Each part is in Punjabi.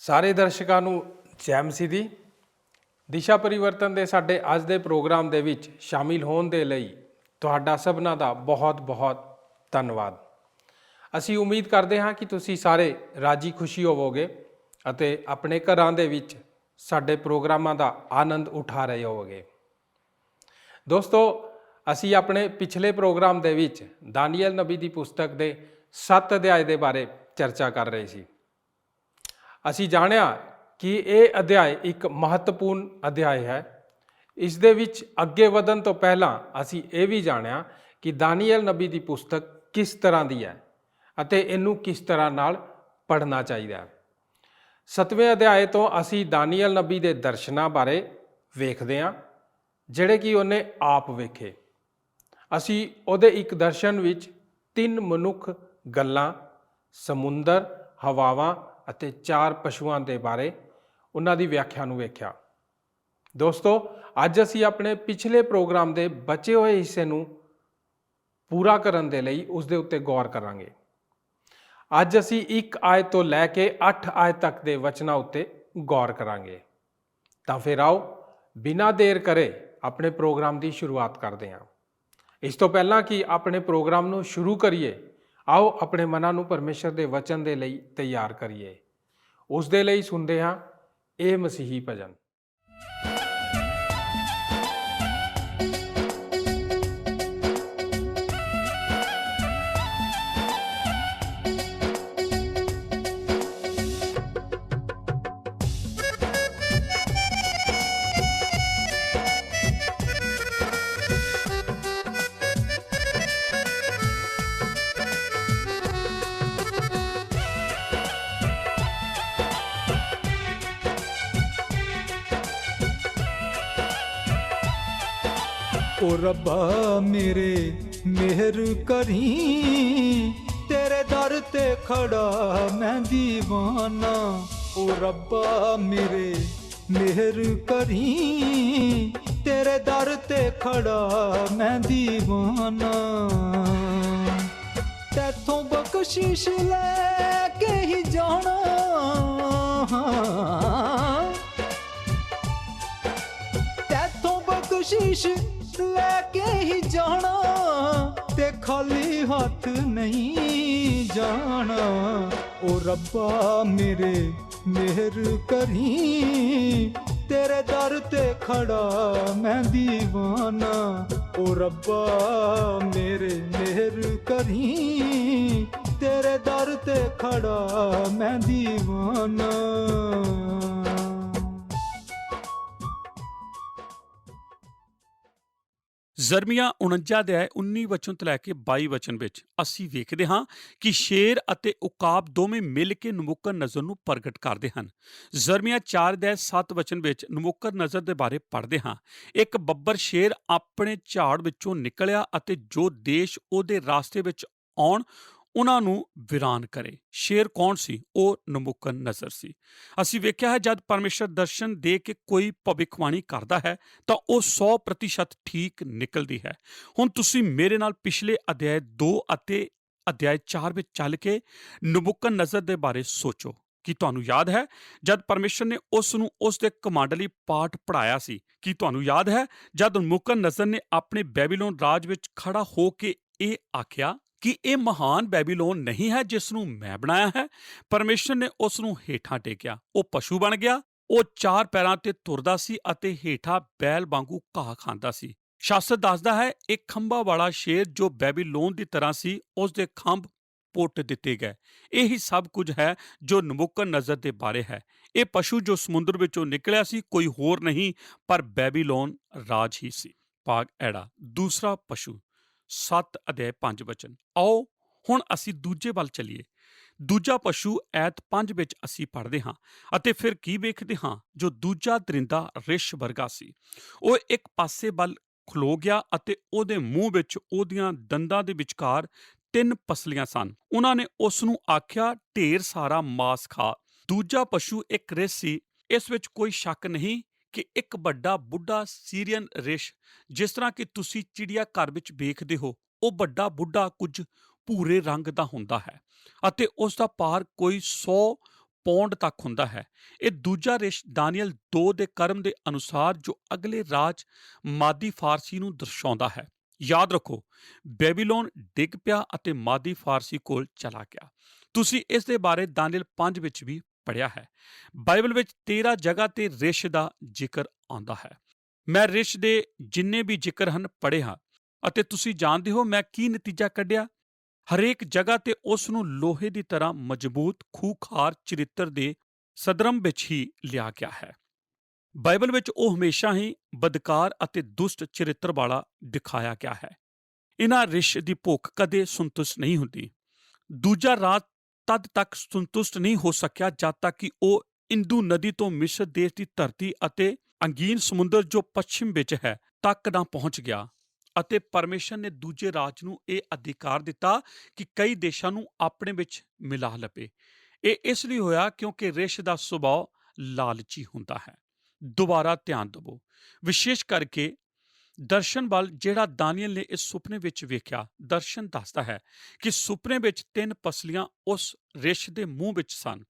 ਸਾਰੇ ਦਰਸ਼ਕਾਂ ਨੂੰ ਜੈ ਮਸੀਹ ਦੀ। ਦਿਸ਼ਾ ਪਰਿਵਰਤਨ ਦੇ ਸਾਡੇ ਅੱਜ ਦੇ ਪ੍ਰੋਗਰਾਮ ਦੇ ਵਿੱਚ ਸ਼ਾਮਿਲ ਹੋਣ ਦੇ ਲਈ ਤੁਹਾਡਾ ਸਭਨਾਂ ਦਾ ਬਹੁਤ-ਬਹੁਤ ਧੰਨਵਾਦ। ਅਸੀਂ ਉਮੀਦ ਕਰਦੇ ਹਾਂ ਕਿ ਤੁਸੀਂ ਸਾਰੇ ਰਾਜੀ ਖੁਸ਼ੀ ਹੋਵੋਗੇ ਅਤੇ ਆਪਣੇ ਘਰਾਂ ਦੇ ਵਿੱਚ ਸਾਡੇ ਪ੍ਰੋਗਰਾਮਾਂ ਦਾ ਆਨੰਦ ਉਠਾ ਰਹੇ ਹੋਵੋਗੇ। ਦੋਸਤੋ, ਅਸੀਂ ਆਪਣੇ ਪਿਛਲੇ ਪ੍ਰੋਗਰਾਮ ਦੇ ਵਿੱਚ ਦਾਨੀਏਲ ਨਬੀ ਦੀ ਪੁਸਤਕ ਦੇ 7 ਅਧਿਆਏ ਦੇ ਬਾਰੇ ਚਰਚਾ ਕਰ ਰਹੇ ਸੀ। ਅਸੀਂ ਜਾਣਿਆ ਕਿ ਇਹ ਅਧਿਆਇ ਇੱਕ ਮਹੱਤਵਪੂਰਨ ਅਧਿਆਇ ਹੈ। ਇਸ ਦੇ ਵਿੱਚ ਅੱਗੇ ਵਧਣ ਤੋਂ ਪਹਿਲਾਂ ਅਸੀਂ ਇਹ ਵੀ ਜਾਣਿਆ ਕਿ ਦਾਨੀਏਲ ਨਬੀ ਦੀ ਪੁਸਤਕ ਕਿਸ ਤਰ੍ਹਾਂ ਦੀ ਹੈ ਅਤੇ ਇਹਨੂੰ ਕਿਸ ਤਰ੍ਹਾਂ ਨਾਲ ਪੜ੍ਹਨਾ ਚਾਹੀਦਾ ਹੈ। 7ਵੇਂ ਅਧਿਆਇ ਤੋਂ ਅਸੀਂ ਦਾਨੀਏਲ ਨਬੀ ਦੇ ਦਰਸ਼ਨਾਂ ਬਾਰੇ ਵੇਖਦੇ ਹਾਂ, ਜਿਹੜੇ ਕਿ ਉਹਨੇ ਆਪ ਵੇਖੇ। ਅਸੀਂ ਉਹਦੇ ਇੱਕ ਦਰਸ਼ਨ ਵਿੱਚ 3 ਮਨੁੱਖ ਗੱਲਾਂ, ਸਮੁੰਦਰ, ਹਵਾਵਾਂ ਅਤੇ 4 ਪਸ਼ੂਆਂ ਦੇ ਬਾਰੇ ਉਹਨਾਂ ਦੀ ਵਿਆਖਿਆ ਨੂੰ ਵੇਖਿਆ। ਦੋਸਤੋ, ਅੱਜ ਅਸੀਂ ਆਪਣੇ ਪਿਛਲੇ ਪ੍ਰੋਗਰਾਮ ਦੇ ਬਚੇ ਹੋਏ ਹਿੱਸੇ ਨੂੰ ਪੂਰਾ ਕਰਨ ਦੇ ਲਈ ਉਸ ਦੇ ਉੱਤੇ ਗੌਰ ਕਰਾਂਗੇ। ਅੱਜ ਅਸੀਂ 1 ਆਇਤ ਤੋਂ ਲੈ ਕੇ 8 ਆਇਤ ਤੱਕ ਦੇ ਵਚਨਾਂ ਉੱਤੇ ਗੌਰ ਕਰਾਂਗੇ। ਤਾਂ ਫਿਰ ਆਓ ਬਿਨਾਂ ਦੇਰ ਕਰੇ ਆਪਣੇ ਪ੍ਰੋਗਰਾਮ ਦੀ ਸ਼ੁਰੂਆਤ ਕਰਦੇ ਹਾਂ। ਇਸ ਤੋਂ ਪਹਿਲਾਂ ਕਿ ਆਪਣੇ ਪ੍ਰੋਗਰਾਮ ਨੂੰ ਸ਼ੁਰੂ ਕਰੀਏ, ਆਓ ਆਪਣੇ ਮਨਾਂ ਨੂੰ ਪਰਮੇਸ਼ਰ ਦੇ ਵਚਨ ਦੇ ਲਈ ਤਿਆਰ ਕਰੀਏ। ਉਸ ਦੇ ਲਈ ਸੁਣਦੇ ਹਾਂ ਇਹ ਮਸੀਹੀ ਭਜਨ। ओ रब्बा मेरे मेहर करी, तेरे दर ते खड़ा मैं दीवाना। ओ रब्बा मेरे मेहर करी, तेरे दर ते खड़ा मैं दीवाना। तैथों बख्शिश लैके ही जाना, तैथों बख्शिश लैके ही जाना, ते खाली हाथ नहीं जाना। ओ रब्बा मेरे मेहर करी, तेरे दर ते खड़ा मैं दीवाना। ओ रब्बा मेरे मेहर करी, तेरे दर ते खड़ा मैं दीवाना। ਜ਼ਰਮੀਆ 49 ਅਧਿਆਇ 19 ਵਚਨ ਤੋਂ ਲੈ ਕੇ 22 ਵਚਨ ਵਿੱਚ ਅਸੀਂ ਵੇਖਦੇ ਹਾਂ ਕਿ ਸ਼ੇਰ ਅਤੇ ਉਕਾਬ ਦੋਵੇਂ ਮਿਲ ਕੇ ਨਬੂਕਦਨਜ਼ਰ ਨੂੰ ਪ੍ਰਗਟ ਕਰਦੇ ਹਨ। ਜ਼ਰਮੀਆ 4 ਅਧਿਆਇ 7 ਵਚਨ ਵਿੱਚ ਨਬੂਕਦਨਜ਼ਰ ਦੇ ਬਾਰੇ ਪੜ੍ਹਦੇ ਹਾਂ। ਇੱਕ ਬੱਬਰ ਸ਼ੇਰ ਆਪਣੇ ਝਾੜ ਵਿੱਚੋਂ ਨਿਕਲਿਆ ਅਤੇ ਜੋ ਦੇਸ਼ ਉਹਦੇ ਰਾਸਤੇ ਵਿੱਚ ਆਉਣ ਉਹਨਾਂ ਨੂੰ ਵੀਰਾਨ ਕਰੇ। ਸ਼ੇਰ ਕੌਣ ਸੀ? ਉਹ ਨਬੂਕਦਨਜ਼ਰ ਸੀ। ਅਸੀਂ ਵੇਖਿਆ ਹੈ ਜਦ ਪਰਮੇਸ਼ਰ ਦਰਸ਼ਨ ਦੇ ਕੇ ਕੋਈ ਭਵਿੱਖਬਾਣੀ ਕਰਦਾ ਹੈ ਤਾਂ ਉਹ 100% ਠੀਕ ਨਿਕਲਦੀ ਹੈ। ਹੁਣ ਤੁਸੀਂ ਮੇਰੇ ਨਾਲ ਪਿਛਲੇ ਅਧਿਆਇ 2 ਅਤੇ ਅਧਿਆਇ 4 ਵਿੱਚ ਚੱਲ ਕੇ ਨਬੂਕਦਨਜ਼ਰ ਦੇ ਬਾਰੇ ਸੋਚੋ। ਕੀ ਤੁਹਾਨੂੰ ਯਾਦ ਹੈ ਜਦ ਪਰਮੇਸ਼ਰ ਨੇ ਉਸ ਨੂੰ ਉਸ ਦੇ ਕਮਾਂਡ ਲਈ ਪਾਠ ਪੜ੍ਹਾਇਆ ਸੀ? ਕੀ ਤੁਹਾਨੂੰ ਯਾਦ ਹੈ ਜਦ ਨਬੂਕਦਨਜ਼ਰ ਨੇ ਆਪਣੇ ਬੈਬੀਲੋਨ ਰਾਜ ਵਿੱਚ ਖੜਾ ਹੋ ਕੇ ਇਹ ਆਖਿਆ ਕਿ ਇਹ ਮਹਾਨ ਬੈਬੀਲੋਨ ਨਹੀਂ ਹੈ ਜਿਸ ਨੂੰ ਮੈਂ ਬਣਾਇਆ ਹੈ? ਪਰਮੇਸ਼ਰ ਨੇ ਉਸ ਨੂੰ ਹੇਠਾਂ ਟੇਕਿਆ, ਉਹ ਪਸ਼ੂ ਬਣ ਗਿਆ। ਉਹ 4 ਪੈਰਾਂ ਤੇ ਤੁਰਦਾ ਸੀ ਅਤੇ ਹੇਠਾਂ ਬੈਲ ਵਾਂਗੂ ਘਾਹ ਖਾਂਦਾ ਸੀ। ਸ਼ਾਸਤਰ ਦੱਸਦਾ ਹੈ ਇੱਕ ਖੰਭਾਂ ਵਾਲਾ ਸ਼ੇਰ ਜੋ ਬੈਬੀਲੋਨ ਦੀ ਤਰ੍ਹਾਂ ਸੀ, ਉਸ ਦੇ ਖੰਭ ਪੁੱਟ ਦਿੱਤੇ ਗਏ। ਇਹੀ ਸਭ ਕੁਝ ਹੈ ਜੋ ਨਬੂਕਦਨਜ਼ਰ ਦੇ ਬਾਰੇ ਹੈ। ਇਹ ਪਸ਼ੂ ਜੋ ਸਮੁੰਦਰ ਵਿੱਚੋਂ ਨਿਕਲਿਆ ਸੀ ਕੋਈ ਹੋਰ ਨਹੀਂ ਪਰ ਬੈਬੀਲੋਨ ਰਾਜ ਹੀ ਸੀ। ਭਾਗ ਐੜਾ। ਦੂਸਰਾ ਪਸ਼ੂ 7 ਅਧਿਆਇ 5 ਵਚਨ। ਆਓ ਹੁਣ ਅਸੀਂ ਦੂਜੇ ਵੱਲ ਚੱਲੀਏ। ਦੂਜਾ ਪਸ਼ੂ ਐਤ 5 ਵਿੱਚ ਅਸੀਂ ਪੜ੍ਹਦੇ ਹਾਂ ਅਤੇ ਫਿਰ ਕੀ ਵੇਖਦੇ ਹਾਂ? ਜੋ ਦੂਜਾ ਦਰਿੰਦਾ ਰਿਛ ਵਰਗਾ ਸੀ, ਉਹ ਇੱਕ ਪਾਸੇ ਵੱਲ ਖਲੋ ਗਿਆ ਅਤੇ ਉਹਦੇ ਮੂੰਹ ਵਿੱਚ ਉਹਦੀਆਂ ਦੰਦਾਂ ਦੇ ਵਿਚਕਾਰ 3 ਪਸਲੀਆਂ ਸਨ। ਉਹਨਾਂ ਨੇ ਉਸ ਨੂੰ ਆਖਿਆ, ਢੇਰ ਸਾਰਾ ਮਾਸ ਖਾ। ਦੂਜਾ ਪਸ਼ੂ ਇੱਕ ਰਿਛ ਸੀ। ਇਸ ਵਿੱਚ ਕੋਈ ਸ਼ੱਕ ਨਹੀਂ ਕਿ ਇੱਕ ਵੱਡਾ ਬੁੱਢਾ ਸੀਰੀਅਨ ਰਿਛ, ਜਿਸ ਤਰ੍ਹਾਂ ਕਿ ਤੁਸੀਂ ਚਿੜੀਆ ਘਰ ਵਿੱਚ ਵੇਖਦੇ ਹੋ, ਉਹ ਵੱਡਾ ਬੁੱਢਾ ਕੁਝ ਭੂਰੇ ਰੰਗ ਦਾ ਹੁੰਦਾ ਹੈ ਅਤੇ ਉਸ ਦਾ ਭਾਰ ਕੋਈ 100 ਪੌਂਡ ਤੱਕ ਹੁੰਦਾ ਹੈ। ਇਹ ਦੂਜਾ ਰਿਸ਼ ਦਾਨੀਏਲ 2 ਦੇ ਕਰਮ ਦੇ ਅਨੁਸਾਰ ਜੋ ਅਗਲੇ ਰਾਜ ਮਾਦੀ ਫਾਰਸੀ ਨੂੰ ਦਰਸਾਉਂਦਾ ਹੈ। ਯਾਦ ਰੱਖੋ, ਬੈਬੀਲੋਨ ਡਿੱਗ ਪਿਆ ਅਤੇ ਮਾਦੀ ਫਾਰਸੀ ਕੋਲ ਚਲਾ ਗਿਆ। ਤੁਸੀਂ ਇਸ ਦੇ ਬਾਰੇ ਦਾਨੀਏਲ 5 ਵਿੱਚ ਵੀ ਪੜ੍ਹਿਆ ਹੈ। ਬਾਈਬਲ ਵਿੱਚ 13 ਜਗ੍ਹਾ ਤੇ ਰਿਸ਼ ਦਾ ਜ਼ਿਕਰ ਆਉਂਦਾ ਹੈ। ਮੈਂ ਰਿਸ਼ ਦੇ ਜਿੰਨੇ ਵੀ ਜ਼ਿਕਰ ਹਨ ਪੜ੍ਹੇ ਹਾਂ ਅਤੇ ਤੁਸੀਂ ਜਾਣਦੇ ਹੋ ਮੈਂ ਕੀ ਨਤੀਜਾ ਕੱਢਿਆ। ਹਰੇਕ ਜਗ੍ਹਾ ਤੇ ਉਸ ਨੂੰ ਲੋਹੇ ਦੀ ਤਰ੍ਹਾਂ ਮਜ਼ਬੂਤ ਖੂਖਾਰ ਚਰਿੱਤਰ ਦੇ ਸਦਰਮ ਵਿੱਚ ਹੀ ਲਿਆ ਗਿਆ ਹੈ। ਬਾਈਬਲ ਵਿੱਚ ਉਹ ਹਮੇਸ਼ਾ ਹੀ ਬਦਕਾਰ ਅਤੇ ਦੁਸ਼ਟ ਚਰਿੱਤਰ ਵਾਲਾ ਦਿਖਾਇਆ ਗਿਆ ਹੈ। ਇਹਨਾਂ ਰਿਸ਼ ਦੀ ਭੁੱਖ ਕਦੇ ਸੰਤੁਸ਼ਟ ਨਹੀਂ ਹੁੰਦੀ। ਦੂਜਾ ਰਾਜ ਤਦ ਤੱਕ ਸੰਤੁਸ਼ਟ ਨਹੀਂ ਹੋ ਸਕਿਆ ਜਦ ਤੱਕ ਕਿ ਉਹ ਇੰਦੂ ਨਦੀ ਤੋਂ ਮਿਸਰ ਦੇਸ਼ ਦੀ ਧਰਤੀ ਅਤੇ ਅੰਗੀਨ ਸਮੁੰਦਰ ਜੋ ਪੱਛਮ ਵਿੱਚ ਹੈ ਤੱਕ ਨਾ ਪਹੁੰਚ ਗਿਆ ਅਤੇ ਪਰਮੇਸ਼ਰ ਨੇ ਦੂਜੇ ਰਾਜ ਨੂੰ ਇਹ ਅਧਿਕਾਰ ਦਿੱਤਾ ਕਿ ਕਈ ਦੇਸ਼ਾਂ ਨੂੰ ਆਪਣੇ ਵਿੱਚ ਮਿਲਾ ਲਵੇ। ਇਹ ਇਸ ਲਈ ਹੋਇਆ ਕਿਉਂਕਿ ਰਿਸ਼ ਦਾ ਸੁਭਾਅ ਲਾਲਚੀ ਹੁੰਦਾ ਹੈ। ਦੁਬਾਰਾ ਧਿਆਨ ਦੇਵੋ, ਵਿਸ਼ੇਸ਼ ਕਰਕੇ ਦਰਸ਼ਨ ਵੱਲ ਜਿਹੜਾ ਦਾਨੀਏਲ ਨੇ ਇਸ ਸੁਪਨੇ ਵਿੱਚ ਵੇਖਿਆ। ਦਰਸ਼ਨ ਦੱਸਦਾ ਹੈ ਕਿ ਸੁਪਨੇ ਵਿੱਚ 3 ਪਸਲੀਆਂ ਉਸ ਰਿਸ਼ ਦੇ ਮੂੰਹ ਵਿੱਚ ਸਨ।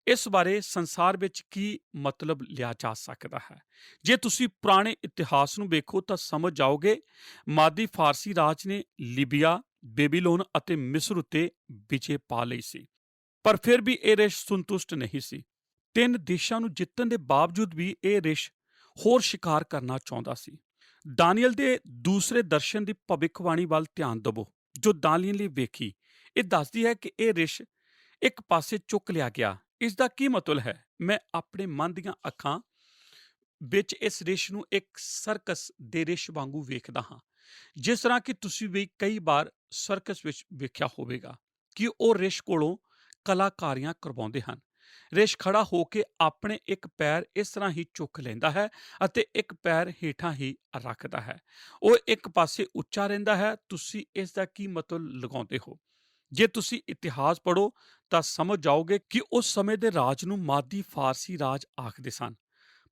ਇਸ ਬਾਰੇ ਸੰਸਾਰ ਵਿੱਚ ਕੀ ਮਤਲਬ ਲਿਆ ਜਾ ਸਕਦਾ ਹੈ? ਜੇ ਤੁਸੀਂ ਪੁਰਾਣੇ ਇਤਿਹਾਸ ਨੂੰ ਵੇਖੋ ਤਾਂ ਸਮਝ ਜਾਓਗੇ ਮਾਦੀ ਫਾਰਸੀ ਰਾਜ ਨੇ ਲੀਬੀਆ, ਬੇਬੀਲੋਨ ਅਤੇ ਮਿਸਰ ਉੱਤੇ ਵਿਜੇ ਪਾ ਲਈ ਸੀ, ਪਰ ਫਿਰ ਵੀ ਇਹ ਰਿਸ਼ ਸੰਤੁਸ਼ਟ ਨਹੀਂ ਸੀ। 3 ਦੇਸ਼ਾਂ ਨੂੰ ਜਿੱਤਣ ਦੇ ਬਾਵਜੂਦ ਵੀ ਇਹ ਰਿਸ਼ ਹੋਰ ਸ਼ਿਕਾਰ ਕਰਨਾ ਚਾਹੁੰਦਾ ਸੀ। ਦਾਨੀਏਲ ਦੇ ਦੂਸਰੇ ਦਰਸ਼ਨ ਦੀ ਭਵਿੱਖਬਾਣੀ ਵੱਲ ਧਿਆਨ ਦੇਵੋ ਜੋ ਦਾਨੀਏਲ ਨੇ ਵੇਖੀ। ਇਹ ਦੱਸਦੀ ਹੈ ਕਿ ਇਹ ਰਿਸ਼ ਇੱਕ ਪਾਸੇ ਚੁੱਕ ਲਿਆ ਗਿਆ। ਇਸ ਦਾ ਕੀ ਮਤਲਬ ਹੈ? ਮੈਂ ਆਪਣੇ ਮਨ ਦੀਆਂ ਅੱਖਾਂ ਵਿੱਚ ਇਸ ਰਿਸ਼ ਨੂੰ ਇੱਕ ਸਰਕਸ ਦੇ ਰਿਸ਼ ਵਾਂਗੂ ਵੇਖਦਾ ਹਾਂ, ਜਿਸ ਤਰ੍ਹਾਂ ਕਿ ਤੁਸੀਂ ਵੀ ਕਈ ਵਾਰ ਸਰਕਸ ਵਿੱਚ ਵੇਖਿਆ ਹੋਵੇਗਾ ਕਿ ਉਹ ਰਿਸ਼ ਕੋਲੋਂ ਕਲਾਕਾਰੀਆਂ ਕਰਵਾਉਂਦੇ ਹਨ। ਰਿਸ਼ ਖੜਾ ਹੋ ਕੇ ਆਪਣੇ ਇੱਕ ਪੈਰ ਇਸ ਤਰ੍ਹਾਂ ਹੀ ਚੁੱਕ ਲੈਂਦਾ ਹੈ ਅਤੇ ਇੱਕ ਪੈਰ ਹੇਠਾਂ ਹੀ ਰੱਖਦਾ ਹੈ। ਉਹ ਇੱਕ ਪਾਸੇ ਉੱਚਾ ਰਹਿੰਦਾ ਹੈ। ਤੁਸੀਂ ਇਸ ਦਾ ਕੀ ਮਤਲਬ ਲਗਾਉਂਦੇ ਹੋ? ਜੇ ਤੁਸੀਂ ਇਤਿਹਾਸ ਪੜ੍ਹੋ ਤਾਂ ਸਮਝ ਜਾਓਗੇ ਕਿ ਉਸ ਸਮੇਂ ਦੇ ਰਾਜ ਨੂੰ ਮਾਦੀ ਫਾਰਸੀ ਰਾਜ ਆਖਦੇ ਸਨ।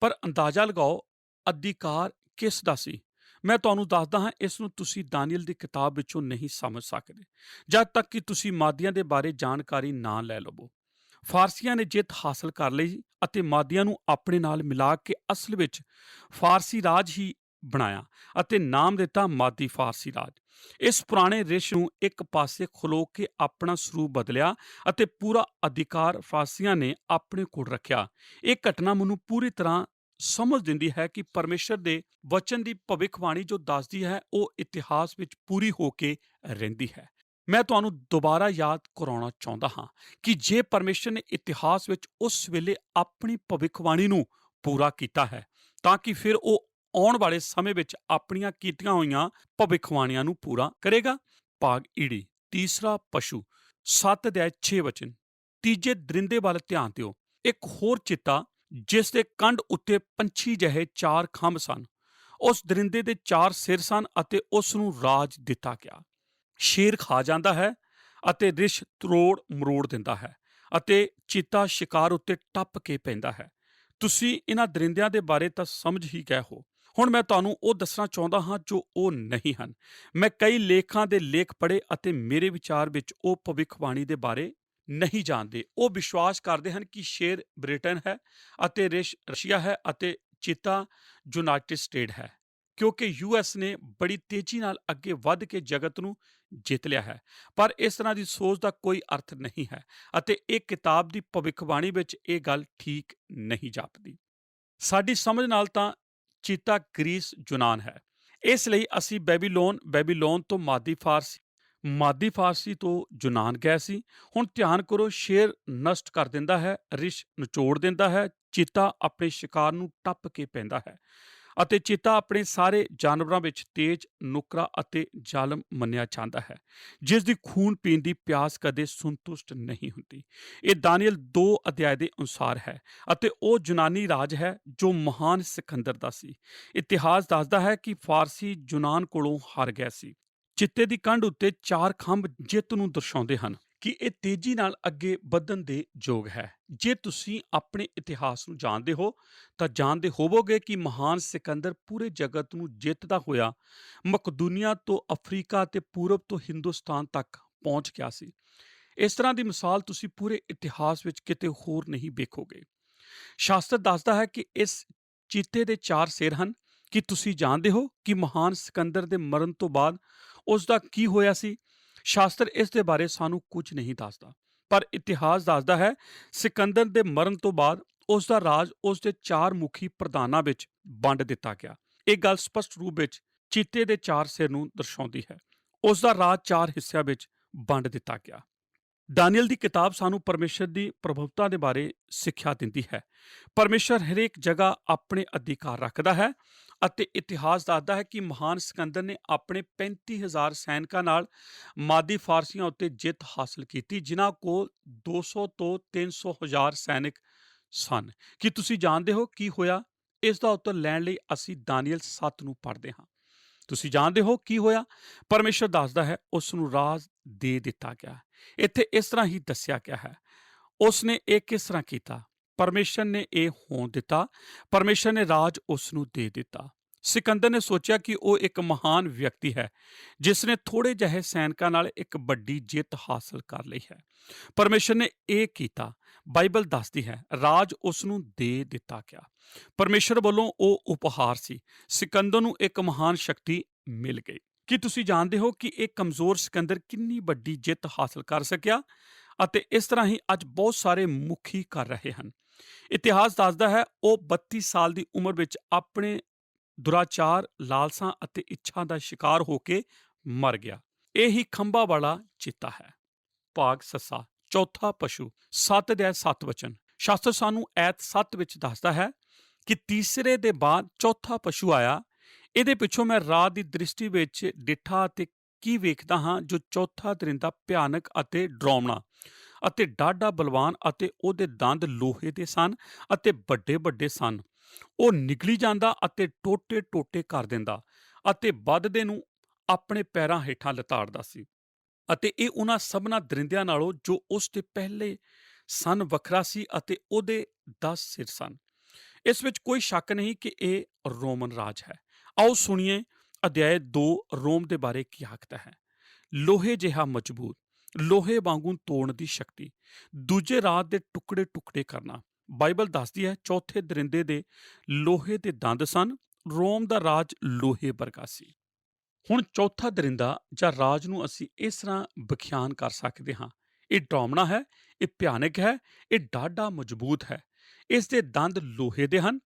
ਪਰ ਅੰਦਾਜ਼ਾ ਲਗਾਓ ਅਧਿਕਾਰ ਕਿਸ ਦਾ ਸੀ? ਮੈਂ ਤੁਹਾਨੂੰ ਦੱਸਦਾ ਹਾਂ, ਇਸ ਨੂੰ ਤੁਸੀਂ ਦਾਨੀਏਲ ਦੀ ਕਿਤਾਬ ਵਿੱਚੋਂ ਨਹੀਂ ਸਮਝ ਸਕਦੇ ਜਦ ਤੱਕ ਕਿ ਤੁਸੀਂ ਮਾਦੀਆਂ ਦੇ ਬਾਰੇ ਜਾਣਕਾਰੀ ਨਾ ਲੈ ਲਵੋ। ਫਾਰਸੀਆਂ ਨੇ ਜਿੱਤ ਹਾਸਲ ਕਰ ਲਈ ਅਤੇ ਮਾਦੀਆਂ ਨੂੰ ਆਪਣੇ ਨਾਲ ਮਿਲਾ ਕੇ ਅਸਲ ਵਿੱਚ ਫਾਰਸੀ ਰਾਜ ਹੀ ਬਣਾਇਆ ਅਤੇ ਨਾਮ ਦਿੱਤਾ ਮਾਦੀ ਫਾਰਸੀ ਰਾਜ। ਇਸ ਪੁਰਾਣੇ ਰਿਸ਼ ਨੂੰ ਇੱਕ ਪਾਸੇ ਖਲੋ ਕੇ ਆਪਣਾ ਸਰੂਪ ਬਦਲਿਆ ਅਤੇ ਪੂਰਾ ਅਧਿਕਾਰ ਫਾਰਸੀਆਂ ਨੇ ਆਪਣੇ ਕੋਲ ਰੱਖਿਆ। ਇਹ ਘਟਨਾ ਮੈਨੂੰ ਪੂਰੀ ਤਰ੍ਹਾਂ ਸਮਝ ਦਿੰਦੀ ਹੈ ਕਿ ਪਰਮੇਸ਼ਰ ਦੇ ਵਚਨ ਦੀ ਭਵਿੱਖਬਾਣੀ ਜੋ ਦੱਸਦੀ ਹੈ ਉਹ ਇਤਿਹਾਸ ਵਿੱਚ ਪੂਰੀ ਹੋ ਕੇ ਰਹਿੰਦੀ ਹੈ। ਮੈਂ ਤੁਹਾਨੂੰ ਦੁਬਾਰਾ ਯਾਦ ਕਰਾਉਣਾ ਚਾਹੁੰਦਾ ਹਾਂ ਕਿ ਜੇ ਪਰਮੇਸ਼ਰ ਨੇ ਇਤਿਹਾਸ ਵਿੱਚ ਉਸ ਵੇਲੇ ਆਪਣੀ ਭਵਿੱਖਬਾਣੀ ਨੂੰ ਪੂਰਾ ਕੀਤਾ ਹੈ ਤਾਂ ਕਿ ਫਿਰ ਉਹ ਆਉਣ ਵਾਲੇ ਸਮੇਂ ਵਿੱਚ ਆਪਣੀਆਂ ਕੀਤੀਆਂ ਹੋਈਆਂ ਭਵਿੱਖਬਾਣੀਆਂ ਨੂੰ ਪੂਰਾ ਕਰੇਗਾ। ਭਾਗ ਈੜੀ, ਤੀਸਰਾ ਪਸ਼ੂ, 7 ਅਧਿਆਇ 6 ਵਚਨ। ਤੀਜੇ ਦਰਿੰਦੇ ਵੱਲ ਧਿਆਨ ਦਿਓ। ਇੱਕ ਹੋਰ ਚਿੱਤਾ ਜਿਸ ਦੇ ਕੰਡ ਉੱਤੇ ਪੰਛੀ ਜਿਹੇ 4 ਖੰਭ ਸਨ। ਉਸ ਦਰਿੰਦੇ ਦੇ 4 ਸਿਰ ਸਨ ਅਤੇ ਉਸ ਨੂੰ ਰਾਜ ਦਿੱਤਾ ਗਿਆ। ਸ਼ੇਰ ਖਾ ਜਾਂਦਾ ਹੈ ਅਤੇ ਰਿਸ਼ ਤਰੋੜ ਮਰੋੜ ਦਿੰਦਾ ਹੈ ਅਤੇ ਚੀਤਾ ਸ਼ਿਕਾਰ ਉੱਤੇ ਟੱਪ ਕੇ ਪੈਂਦਾ ਹੈ। ਤੁਸੀਂ ਇਹਨਾਂ ਦਰਿੰਦਿਆਂ ਦੇ ਬਾਰੇ ਤਾਂ ਸਮਝ ਹੀ ਗਏ ਹੋ। ਹੁਣ ਮੈਂ ਤੁਹਾਨੂੰ ਉਹ ਦੱਸਣਾ ਚਾਹੁੰਦਾ ਹਾਂ ਜੋ ਉਹ ਨਹੀਂ ਹਨ। ਮੈਂ ਕਈ ਲੇਖਾਂ ਦੇ ਲੇਖ ਪੜ੍ਹੇ ਅਤੇ ਮੇਰੇ ਵਿਚਾਰ ਵਿੱਚ ਉਹ ਭਵਿੱਖਬਾਣੀ ਦੇ ਬਾਰੇ ਨਹੀਂ ਜਾਣਦੇ। ਉਹ ਵਿਸ਼ਵਾਸ ਕਰਦੇ ਹਨ ਕਿ ਸ਼ੇਰ ਬ੍ਰਿਟਨ ਹੈ ਅਤੇ ਰਿਸ਼ ਰਸ਼ੀਆ ਹੈ ਅਤੇ ਚੀਤਾ ਯੂਨਾਈਟਿਡ ਸਟੇਟ ਹੈ, ਕਿਉਂਕਿ US ਨੇ ਬੜੀ ਤੇਜ਼ੀ ਨਾਲ ਅੱਗੇ ਵੱਧ ਕੇ ਜਗਤ ਨੂੰ ਜਿੱਤ ਲਿਆ ਹੈ। ਪਰ ਇਸ ਤਰ੍ਹਾਂ ਦੀ ਸੋਚ ਦਾ ਕੋਈ ਅਰਥ ਨਹੀਂ ਹੈ ਅਤੇ ਇਹ ਕਿਤਾਬ ਦੀ ਭਵਿੱਖਬਾਣੀ ਵਿੱਚ ਇਹ ਗੱਲ ਠੀਕ ਨਹੀਂ ਜਾਪਦੀ। ਸਾਡੀ ਸਮਝ ਨਾਲ ਤਾਂ ਚੀਤਾ ਗ੍ਰੀਸ ਯੂਨਾਨ ਹੈ। ਇਸ ਲਈ ਅਸੀਂ ਬੈਬੀਲੋਨ ਤੋਂ ਮਾਦੀ ਫਾਰਸੀ ਤੋਂ ਯੂਨਾਨ ਗਏ ਸੀ। ਹੁਣ ਧਿਆਨ ਕਰੋ, ਸ਼ੇਰ ਨਸ਼ਟ ਕਰ ਦਿੰਦਾ ਹੈ, ਰਿਸ਼ ਨਿਚੋੜ ਦਿੰਦਾ ਹੈ, ਚੀਤਾ ਆਪਣੇ ਸ਼ਿਕਾਰ ਨੂੰ ਟੱਪ ਕੇ ਪੈਂਦਾ ਹੈ ਅਤੇ ਚੀਤਾ ਆਪਣੇ ਸਾਰੇ ਜਾਨਵਰਾਂ ਵਿੱਚ ਤੇਜ਼, ਨੁਕਰਾ ਅਤੇ ਜ਼ਾਲਮ ਮੰਨਿਆ ਜਾਂਦਾ ਹੈ, ਜਿਸ ਦੀ ਖੂਨ ਪੀਣ ਦੀ ਪਿਆਸ ਕਦੇ ਸੰਤੁਸ਼ਟ ਨਹੀਂ ਹੁੰਦੀ। ਇਹ ਦਾਨੀਏਲ 2 ਅਧਿਆਇ ਦੇ ਅਨੁਸਾਰ ਹੈ ਅਤੇ ਉਹ ਯੂਨਾਨੀ ਰਾਜ ਹੈ ਜੋ ਮਹਾਨ ਸਿਕੰਦਰ ਦਾ ਸੀ। ਇਤਿਹਾਸ ਦੱਸਦਾ ਹੈ ਕਿ ਫਾਰਸੀ ਯੂਨਾਨ ਕੋਲੋਂ ਹਾਰ ਗਿਆ ਸੀ। ਚਿੱਤੇ ਦੀ ਕੰਡ ਉੱਤੇ 4 ਖੰਭ ਜਿੱਤ ਨੂੰ ਦਰਸਾਉਂਦੇ ਹਨ ਕਿ ਇਹ ਤੇਜ਼ੀ ਨਾਲ ਅੱਗੇ ਵਧਣ ਦੇ ਯੋਗ ਹੈ। ਜੇ ਤੁਸੀਂ ਆਪਣੇ ਇਤਿਹਾਸ ਨੂੰ ਜਾਣਦੇ ਹੋ ਤਾਂ ਜਾਣਦੇ ਹੋਵੋਗੇ ਕਿ ਮਹਾਨ ਸਿਕੰਦਰ ਪੂਰੇ ਜਗਤ ਨੂੰ ਜਿੱਤਦਾ ਹੋਇਆ ਮਕਦੂਨੀਆ ਤੋਂ ਅਫਰੀਕਾ ਅਤੇ ਪੂਰਬ ਤੋਂ ਹਿੰਦੁਸਤਾਨ ਤੱਕ ਪਹੁੰਚ ਗਿਆ ਸੀ। ਇਸ ਤਰ੍ਹਾਂ ਦੀ ਮਿਸਾਲ ਤੁਸੀਂ ਪੂਰੇ ਇਤਿਹਾਸ ਵਿੱਚ ਕਿਤੇ ਹੋਰ ਨਹੀਂ ਵੇਖੋਗੇ। ਸ਼ਾਸਤਰ ਦੱਸਦਾ ਹੈ ਕਿ ਇਸ ਚੀਤੇ ਦੇ 4 ਸਿਰ ਹਨ। ਕੀ ਤੁਸੀਂ ਜਾਣਦੇ ਹੋ ਕਿ ਮਹਾਨ ਸਿਕੰਦਰ ਦੇ ਮਰਨ ਤੋਂ ਬਾਅਦ ਉਸ ਦਾ ਕੀ ਹੋਇਆ ਸੀ? ਸ਼ਾਸਤਰ ਇਸ ਦੇ ਬਾਰੇ ਸਾਨੂੰ ਕੁਝ ਨਹੀਂ ਦੱਸਦਾ, ਪਰ ਇਤਿਹਾਸ ਦੱਸਦਾ ਹੈ ਸਿਕੰਦਰ ਦੇ ਮਰਨ ਤੋਂ ਬਾਅਦ ਉਸ ਦਾ ਰਾਜ ਉਸ ਦੇ 4 ਮੁਖੀ ਪ੍ਰਧਾਨਾਂ ਵਿੱਚ ਵੰਡ ਦਿੱਤਾ ਗਿਆ। ਇਹ ਗੱਲ ਸਪਸ਼ਟ ਰੂਪ ਵਿੱਚ ਚੀਤੇ ਦੇ 4 ਸਿਰ ਨੂੰ ਦਰਸਾਉਂਦੀ ਹੈ। ਉਸ ਦਾ ਰਾਜ 4 ਹਿੱਸਿਆਂ ਵਿੱਚ ਵੰਡ ਦਿੱਤਾ ਗਿਆ। ਦਾਨੀਏਲ ਦੀ ਕਿਤਾਬ ਸਾਨੂੰ ਪਰਮੇਸ਼ਰ ਦੀ ਪ੍ਰਭੁਤਾ ਦੇ ਬਾਰੇ ਸਿੱਖਿਆ ਦਿੰਦੀ ਹੈ। ਪਰਮੇਸ਼ਰ ਹਰੇਕ ਜਗ੍ਹਾ ਆਪਣੇ ਅਧਿਕਾਰ ਰੱਖਦਾ ਹੈ ਅਤੇ ਇਤਿਹਾਸ ਦੱਸਦਾ ਹੈ ਕਿ ਮਹਾਨ ਸਿਕੰਦਰ ਨੇ ਆਪਣੇ 35,000 ਸੈਨਿਕਾਂ ਨਾਲ ਮਾਦੀ ਫਾਰਸੀਆਂ ਉੱਤੇ ਜਿੱਤ ਹਾਸਲ ਕੀਤੀ, ਜਿਨ੍ਹਾਂ ਕੋਲ 200 ਤੋਂ 300,000 ਸੈਨਿਕ ਸਨ। ਕੀ ਤੁਸੀਂ ਜਾਣਦੇ ਹੋ ਕੀ ਹੋਇਆ? ਇਸ ਦਾ ਉੱਤਰ ਲੈਣ ਲਈ ਅਸੀਂ ਦਾਨੀਏਲ 7 ਨੂੰ ਪੜ੍ਹਦੇ ਹਾਂ। ਤੁਸੀਂ ਜਾਣਦੇ ਹੋ ਕੀ ਹੋਇਆ? ਪਰਮੇਸ਼ਰ ਦੱਸਦਾ ਹੈ ਉਸ ਨੂੰ ਰਾਜ ਦੇ ਦਿੱਤਾ ਗਿਆ। ਇੱਥੇ ਇਸ ਤਰ੍ਹਾਂ ਹੀ ਦੱਸਿਆ ਗਿਆ ਹੈ। ਉਸ ਨੇ ਇਹ ਕਿਸ ਤਰ੍ਹਾਂ ਕੀਤਾ? ਪਰਮੇਸ਼ਰ ਨੇ ਇਹ ਹੋਣ ਦਿੱਤਾ। ਪਰਮੇਸ਼ਰ ਨੇ ਰਾਜ ਉਸ ਨੂੰ ਦੇ ਦਿੱਤਾ। ਸਿਕੰਦਰ ਨੇ ਸੋਚਿਆ ਕਿ ਉਹ ਇੱਕ ਮਹਾਨ ਵਿਅਕਤੀ ਹੈ ਜਿਸ ਨੇ ਥੋੜੇ ਜਿਹੇ ਸੈਨਿਕਾਂ ਨਾਲ ਇੱਕ ਵੱਡੀ ਜਿੱਤ ਹਾਸਲ ਕਰ ਲਈ ਹੈ। ਪਰਮੇਸ਼ਰ ਨੇ ਇਹ ਕੀਤਾ। ਬਾਈਬਲ ਦੱਸਦੀ ਹੈ ਰਾਜ ਉਸ ਨੂੰ ਦੇ ਦਿੱਤਾ ਗਿਆ। ਪਰਮੇਸ਼ਰ ਵੱਲੋਂ ਉਹ ਉਪਹਾਰ ਸੀ। ਸਿਕੰਦਰ ਨੂੰ ਇੱਕ ਮਹਾਨ ਸ਼ਕਤੀ ਮਿਲ ਗਈ। ਕੀ ਤੁਸੀਂ ਜਾਣਦੇ ਹੋ ਕਿ ਇਹ ਕਮਜ਼ੋਰ ਸਿਕੰਦਰ ਕਿੰਨੀ ਵੱਡੀ ਜਿੱਤ ਹਾਸਲ ਕਰ ਸਕਿਆ? ਅਤੇ ਇਸ ਤਰ੍ਹਾਂ ਹੀ ਅੱਜ ਬਹੁਤ ਸਾਰੇ ਮੁਖੀ ਕਰ ਰਹੇ ਹਨ। ਇਤਿਹਾਸ ਦੱਸਦਾ ਹੈ ਉਹ 32 ਸਾਲ ਦੀ ਉਮਰ ਵਿੱਚ ਆਪਣੇ ਦੁਰਾਚਾਰ, ਲਾਲਸਾਂ ਅਤੇ ਇੱਛਾ ਦਾ ਸ਼ਿਕਾਰ ਹੋ ਕੇ ਮਰ ਗਿਆ। ਇਹ ਹੀ ਖੰਭਾਂ ਵਾਲਾ ਚੀਤਾ ਹੈ। ਭਾਗ ਸੱਸਾ, ਚੌਥਾ ਪਸ਼ੂ, 7 ਅਧਿਆਇ 7 ਵਚਨ। ਸ਼ਾਸਤਰ ਸਾਨੂੰ ਐਤ 7 ਵਿੱਚ ਦੱਸਦਾ ਹੈ ਕਿ ਤੀਸਰੇ ਦੇ ਬਾਅਦ ਚੌਥਾ ਪਸ਼ੂ ਆਇਆ। ਇਹਦੇ ਪਿੱਛੋਂ ਮੈਂ ਰਾਤ ਦੀ ਦ੍ਰਿਸ਼ਟੀ ਵਿੱਚ ਡਿੱਠਾ ਅਤੇ ਕੀ ਵੇਖਦਾ ਹਾਂ, ਜੋ ਚੌਥਾ ਦਰਿੰਦਾ ਭਿਆਨਕ ਅਤੇ ਡਰਾਉਣਾ ਅਤੇ ਡਾਢਾ ਬਲਵਾਨ, ਅਤੇ ਉਹਦੇ ਦੰਦ ਲੋਹੇ ਦੇ ਸਨ ਅਤੇ ਵੱਡੇ ਵੱਡੇ ਸਨ। ਉਹ ਨਿਗਲੀ ਜਾਂਦਾ ਅਤੇ ਟੋਟੇ ਟੋਟੇ ਕਰ ਦਿੰਦਾ ਅਤੇ ਵੱਧਦੇ ਨੂੰ ਆਪਣੇ ਪੈਰਾਂ ਹੇਠਾਂ ਲਿਤਾੜਦਾ ਸੀ। ਅਤੇ ਇਹ ਉਹਨਾਂ ਸਭਨਾਂ ਦਰਿੰਦਿਆਂ ਨਾਲੋਂ ਜੋ ਉਸ ਦੇ ਪਹਿਲੇ ਸਨ ਵੱਖਰਾ ਸੀ ਅਤੇ ਉਹਦੇ 10 ਸਿਰ ਸਨ। ਇਸ ਵਿੱਚ ਕੋਈ ਸ਼ੱਕ ਨਹੀਂ ਕਿ ਇਹ ਰੋਮਨ ਰਾਜ ਹੈ। ਆਓ ਸੁਣੀਏ ਅਧਿਆਇ 2 ਰੋਮ ਦੇ ਬਾਰੇ ਕੀ ਆਖਦਾ ਹੈ। ਲੋਹੇ ਜਿਹਾ ਮਜ਼ਬੂਤ, ਲੋਹੇ ਵਾਂਗੂ ਤੋੜਨ ਦੀ ਸ਼ਕਤੀ, ਦੂਜੇ ਰਾਤ ਦੇ ਟੁਕੜੇ ਟੁਕੜੇ ਕਰਨਾ। ਬਾਈਬਲ ਦੱਸਦੀ ਹੈ ਚੌਥੇ ਦਰਿੰਦੇ ਦੇ ਲੋਹੇ ਦੇ ਦੰਦ ਸਨ। ਰੋਮ ਦਾ ਰਾਜ ਲੋਹੇ ਵਰਗਾ ਸੀ। ਹੁਣ ਚੌਥਾ ਦਰਿੰਦਾ ਜਾਂ ਰਾਜ ਨੂੰ ਅਸੀਂ ਇਸ ਤਰ੍ਹਾਂ ਵਿਖਿਆਨ ਕਰ ਸਕਦੇ ਹਾਂ। ਇਹ ਡਰਾਉਣਾ ਹੈ, ਇਹ ਭਿਆਨਕ ਹੈ, ਇਹ ਡਾਢਾ ਮਜ਼ਬੂਤ ਹੈ। ਇਸ ਦੇ ਦੰਦ ਲੋਹੇ ਦੇ ਹਨ।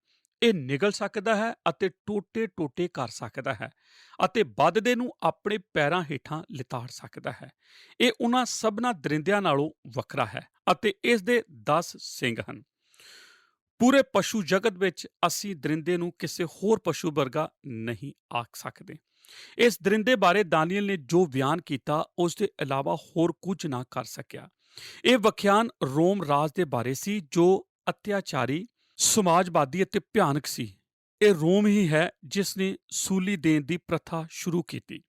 ਇਹ ਨਿਗਲ ਸਕਦਾ ਹੈ ਅਤੇ ਟੋਟੇ ਟੋਟੇ ਕਰ ਸਕਦਾ ਹੈ ਅਤੇ ਵੱਧਦੇ ਨੂੰ ਆਪਣੇ ਪੈਰਾਂ ਹੇਠਾਂ ਲਿਤਾੜ ਸਕਦਾ ਹੈ। ਇਹ ਉਹਨਾਂ ਸਭਨਾਂ ਦਰਿੰਦਿਆਂ ਨਾਲੋਂ ਵੱਖਰਾ ਹੈ ਅਤੇ ਇਸ ਦੇ 10 ਸਿੰਗ ਹਨ। ਪੂਰੇ ਪਸ਼ੂ ਜਗਤ ਵਿੱਚ ਅਸੀਂ ਦਰਿੰਦੇ ਨੂੰ ਕਿਸੇ ਹੋਰ ਪਸ਼ੂ ਵਰਗਾ ਨਹੀਂ ਆਖ ਸਕਦੇ। ਇਸ ਦਰਿੰਦੇ ਬਾਰੇ ਦਾਨੀਏਲ ਨੇ ਜੋ ਬਿਆਨ ਕੀਤਾ ਉਸ ਦੇ ਇਲਾਵਾ ਹੋਰ ਕੁਝ ਨਾ ਕਰ ਸਕਿਆ। ਇਹ ਵਿਖਿਆਨ ਰੋਮ ਰਾਜ ਦੇ ਬਾਰੇ ਸੀ ਜੋ ਅਤਿਆਚਾਰੀ, ਸਮਾਜਵਾਦੀ ਅਤੇ ਭਿਆਨਕ ਸੀ। ਇਹ ਰੋਮ ਹੀ ਹੈ ਜਿਸ ਨੇ ਸੂਲੀ ਦੇਣ ਦੀ ਪ੍ਰਥਾ ਸ਼ੁਰੂ ਕੀਤੀ।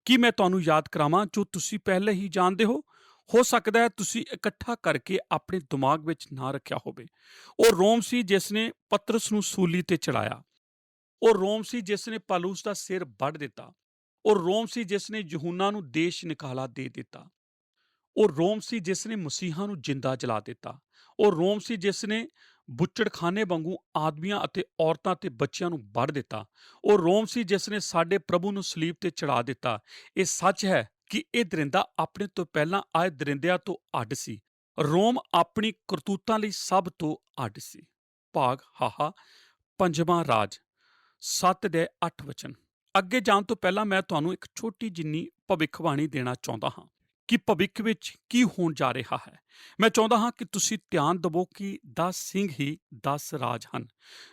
ਕੀ ਮੈਂ ਤੁਹਾਨੂੰ ਯਾਦ ਕਰਾਵਾਂ ਜੋ ਤੁਸੀਂ ਪਹਿਲੇ ਹੀ ਜਾਣਦੇ ਹੋ? ਹੋ ਸਕਦਾ ਹੈ ਤੁਸੀਂ ਇਕੱਠਾ ਕਰਕੇ ਆਪਣੇ ਦਿਮਾਗ ਵਿੱਚ ਨਾ ਰੱਖਿਆ ਹੋਵੇ। ਉਹ ਰੋਮ ਸੀ ਜਿਸ ਨੇ ਪਤਰਸ ਨੂੰ ਸੂਲੀ ਤੇ ਚੜਾਇਆ। ਉਹ ਰੋਮ ਸੀ ਜਿਸ ਨੇ ਪੌਲੁਸ ਦਾ ਸਿਰ ਵੱਢ ਦਿੱਤਾ। ਉਹ ਰੋਮ ਸੀ ਜਿਸ ਨੇ ਯਹੂਨਾ ਨੂੰ ਦੇਸ਼ ਨਿਕਾਲਾ ਦੇ ਦਿੱਤਾ। ਉਹ ਰੋਮ ਸੀ ਜਿਸ ਨੇ ਮਸੀਹਾਂ ਨੂੰ ਜਿੰਦਾ ਜਲਾ ਦਿੱਤਾ। ਉਹ ਰੋਮ ਸੀ ਜਿਸ ਨੇ ਬੁੱਚੜਖਾਨੇ ਵਾਂਗੂ ਆਦਮੀਆਂ ਅਤੇ ਔਰਤਾਂ ਤੇ ਬੱਚਿਆਂ ਨੂੰ ਵੱਢ ਦਿੱਤਾ। ਉਹ ਰੋਮ ਸੀ ਜਿਸ ਨੇ ਸਾਡੇ ਪ੍ਰਭੂ ਨੂੰ ਸਲੀਬ ਤੇ ਚੜਾ ਦਿੱਤਾ। ਇਹ ਸੱਚ ਹੈ ਕਿ ਇਹ ਦਰਿੰਦਾ ਆਪਣੇ ਤੋਂ ਪਹਿਲਾਂ ਆਏ ਦਰਿੰਦਿਆਂ ਤੋਂ ਅੱਡ ਸੀ। ਰੋਮ ਆਪਣੀ ਕਰਤੂਤਾਂ ਲਈ ਸਭ ਤੋਂ ਅੱਡ ਸੀ। ਭਾਗ ਹਾਹਾ, ਪੰਜਵਾਂ ਰਾਜ, 7 ਦੇ 8 ਵਚਨ। ਅੱਗੇ ਜਾਣ ਤੋਂ ਪਹਿਲਾਂ ਮੈਂ ਤੁਹਾਨੂੰ ਇੱਕ ਛੋਟੀ ਜਿੰਨੀ ਭਵਿੱਖਬਾਣੀ ਦੇਣਾ ਚਾਹੁੰਦਾ ਹਾਂ ਕਿ ਭਵਿੱਖ ਵਿੱਚ ਕੀ ਹੋਣ ਜਾ ਰਿਹਾ ਹੈ। ਮੈਂ ਚਾਹੁੰਦਾ ਹਾਂ ਕਿ ਤੁਸੀਂ ਧਿਆਨ ਦੇਵੋ ਕਿ 10 ਸਿੰਘ ਹੀ 10 ਰਾਜ ਹਨ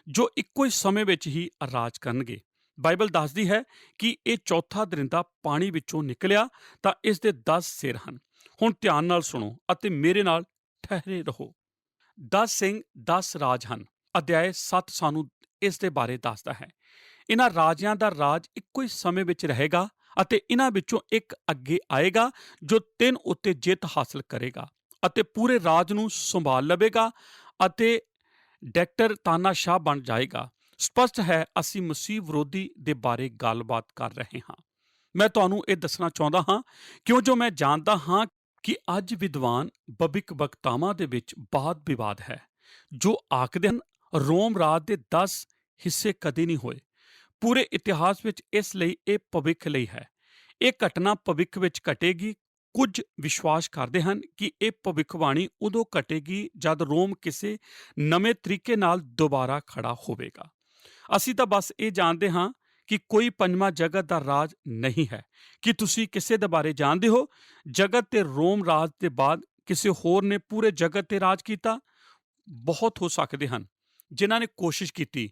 ਜੋ ਇੱਕੋ ਹੀ ਸਮੇਂ ਵਿੱਚ ਹੀ ਰਾਜ ਕਰਨਗੇ। ਬਾਈਬਲ ਦੱਸਦੀ ਹੈ ਕਿ ਇਹ ਚੌਥਾ ਦਰਿੰਦਾ ਪਾਣੀ ਵਿੱਚੋਂ ਨਿਕਲਿਆ ਤਾਂ ਇਸ ਦੇ 10 ਸਿਰ ਹਨ। ਹੁਣ ਧਿਆਨ ਨਾਲ ਸੁਣੋ ਅਤੇ ਮੇਰੇ ਨਾਲ ਠਹਿਰੇ ਰਹੋ। 10 ਸਿੰਘ 10 ਰਾਜ ਹਨ। ਅਧਿਆਇ 7 ਸਾਨੂੰ ਇਸ ਦੇ ਬਾਰੇ ਦੱਸਦਾ ਹੈ। ਇਹਨਾਂ ਰਾਜਿਆਂ ਦਾ ਰਾਜ ਇੱਕੋ ਹੀ ਸਮੇਂ ਵਿੱਚ ਰਹੇਗਾ ਅਤੇ ਇਹਨਾਂ ਵਿੱਚੋਂ ਇੱਕ ਅੱਗੇ ਆਏਗਾ ਜੋ 3 ਉੱਤੇ ਜਿੱਤ ਹਾਸਲ ਕਰੇਗਾ ਅਤੇ ਪੂਰੇ ਰਾਜ ਨੂੰ ਸੰਭਾਲ ਲਵੇਗਾ ਅਤੇ ਡਾਇਰੈਕਟਰ ਤਾਨਾਸ਼ਾਹ ਬਣ ਜਾਏਗਾ। ਸਪਸ਼ਟ ਹੈ ਅਸੀਂ ਮਸੀਹ ਵਿਰੋਧੀ ਦੇ ਬਾਰੇ ਗੱਲਬਾਤ ਕਰ ਰਹੇ ਹਾਂ। ਮੈਂ ਤੁਹਾਨੂੰ ਇਹ ਦੱਸਣਾ ਚਾਹੁੰਦਾ ਹਾਂ ਕਿਉਂ ਜੋ ਮੈਂ ਜਾਣਦਾ ਹਾਂ ਕਿ ਅੱਜ ਵਿਦਵਾਨ ਬਬਿਕ ਵਕਤਾਵਾਂ ਦੇ ਵਿੱਚ ਬਾਦ ਵਿਵਾਦ ਹੈ, ਜੋ ਆਖਦੇ ਹਨ ਰੋਮ ਰਾਜ ਦੇ 10 ਹਿੱਸੇ ਕਦੇ ਨਹੀਂ ਹੋਏ। ਪੂਰੇ ਇਤਿਹਾਸ ਵਿੱਚ ਇਸ ਲਈ ਇਹ ਭਵਿੱਖ ਲਈ ਹੈ। ਇਹ ਘਟਨਾ ਭਵਿੱਖ ਵਿੱਚ ਘਟੇਗੀ। ਕੁਝ ਵਿਸ਼ਵਾਸ ਕਰਦੇ ਹਨ ਕਿ ਇਹ ਭਵਿੱਖਬਾਣੀ ਉਦੋਂ ਘਟੇਗੀ ਜਦ ਰੋਮ ਕਿਸੇ ਨਵੇਂ ਤਰੀਕੇ ਨਾਲ ਦੁਬਾਰਾ ਖੜਾ ਹੋਵੇਗਾ। ਅਸੀਂ ਤਾਂ ਬਸ ਇਹ ਜਾਣਦੇ ਹਾਂ ਕਿ ਕੋਈ ਪੰਜਵਾਂ ਜਗਤ ਦਾ ਰਾਜ ਨਹੀਂ ਹੈ। ਕੀ ਤੁਸੀਂ ਕਿਸੇ ਦੇ ਬਾਰੇ ਜਾਣਦੇ ਹੋ? ਜਗਤ ਤੇ ਰੋਮ ਰਾਜ ਦੇ ਬਾਅਦ ਕਿਸੇ ਹੋਰ ਨੇ ਪੂਰੇ ਜਗਤ ਤੇ ਰਾਜ ਕੀਤਾ? ਬਹੁਤ ਹੋ ਸਕਦੇ ਹਨ ਜਿਨ੍ਹਾਂ ਨੇ ਕੋਸ਼ਿਸ਼ ਕੀਤੀ।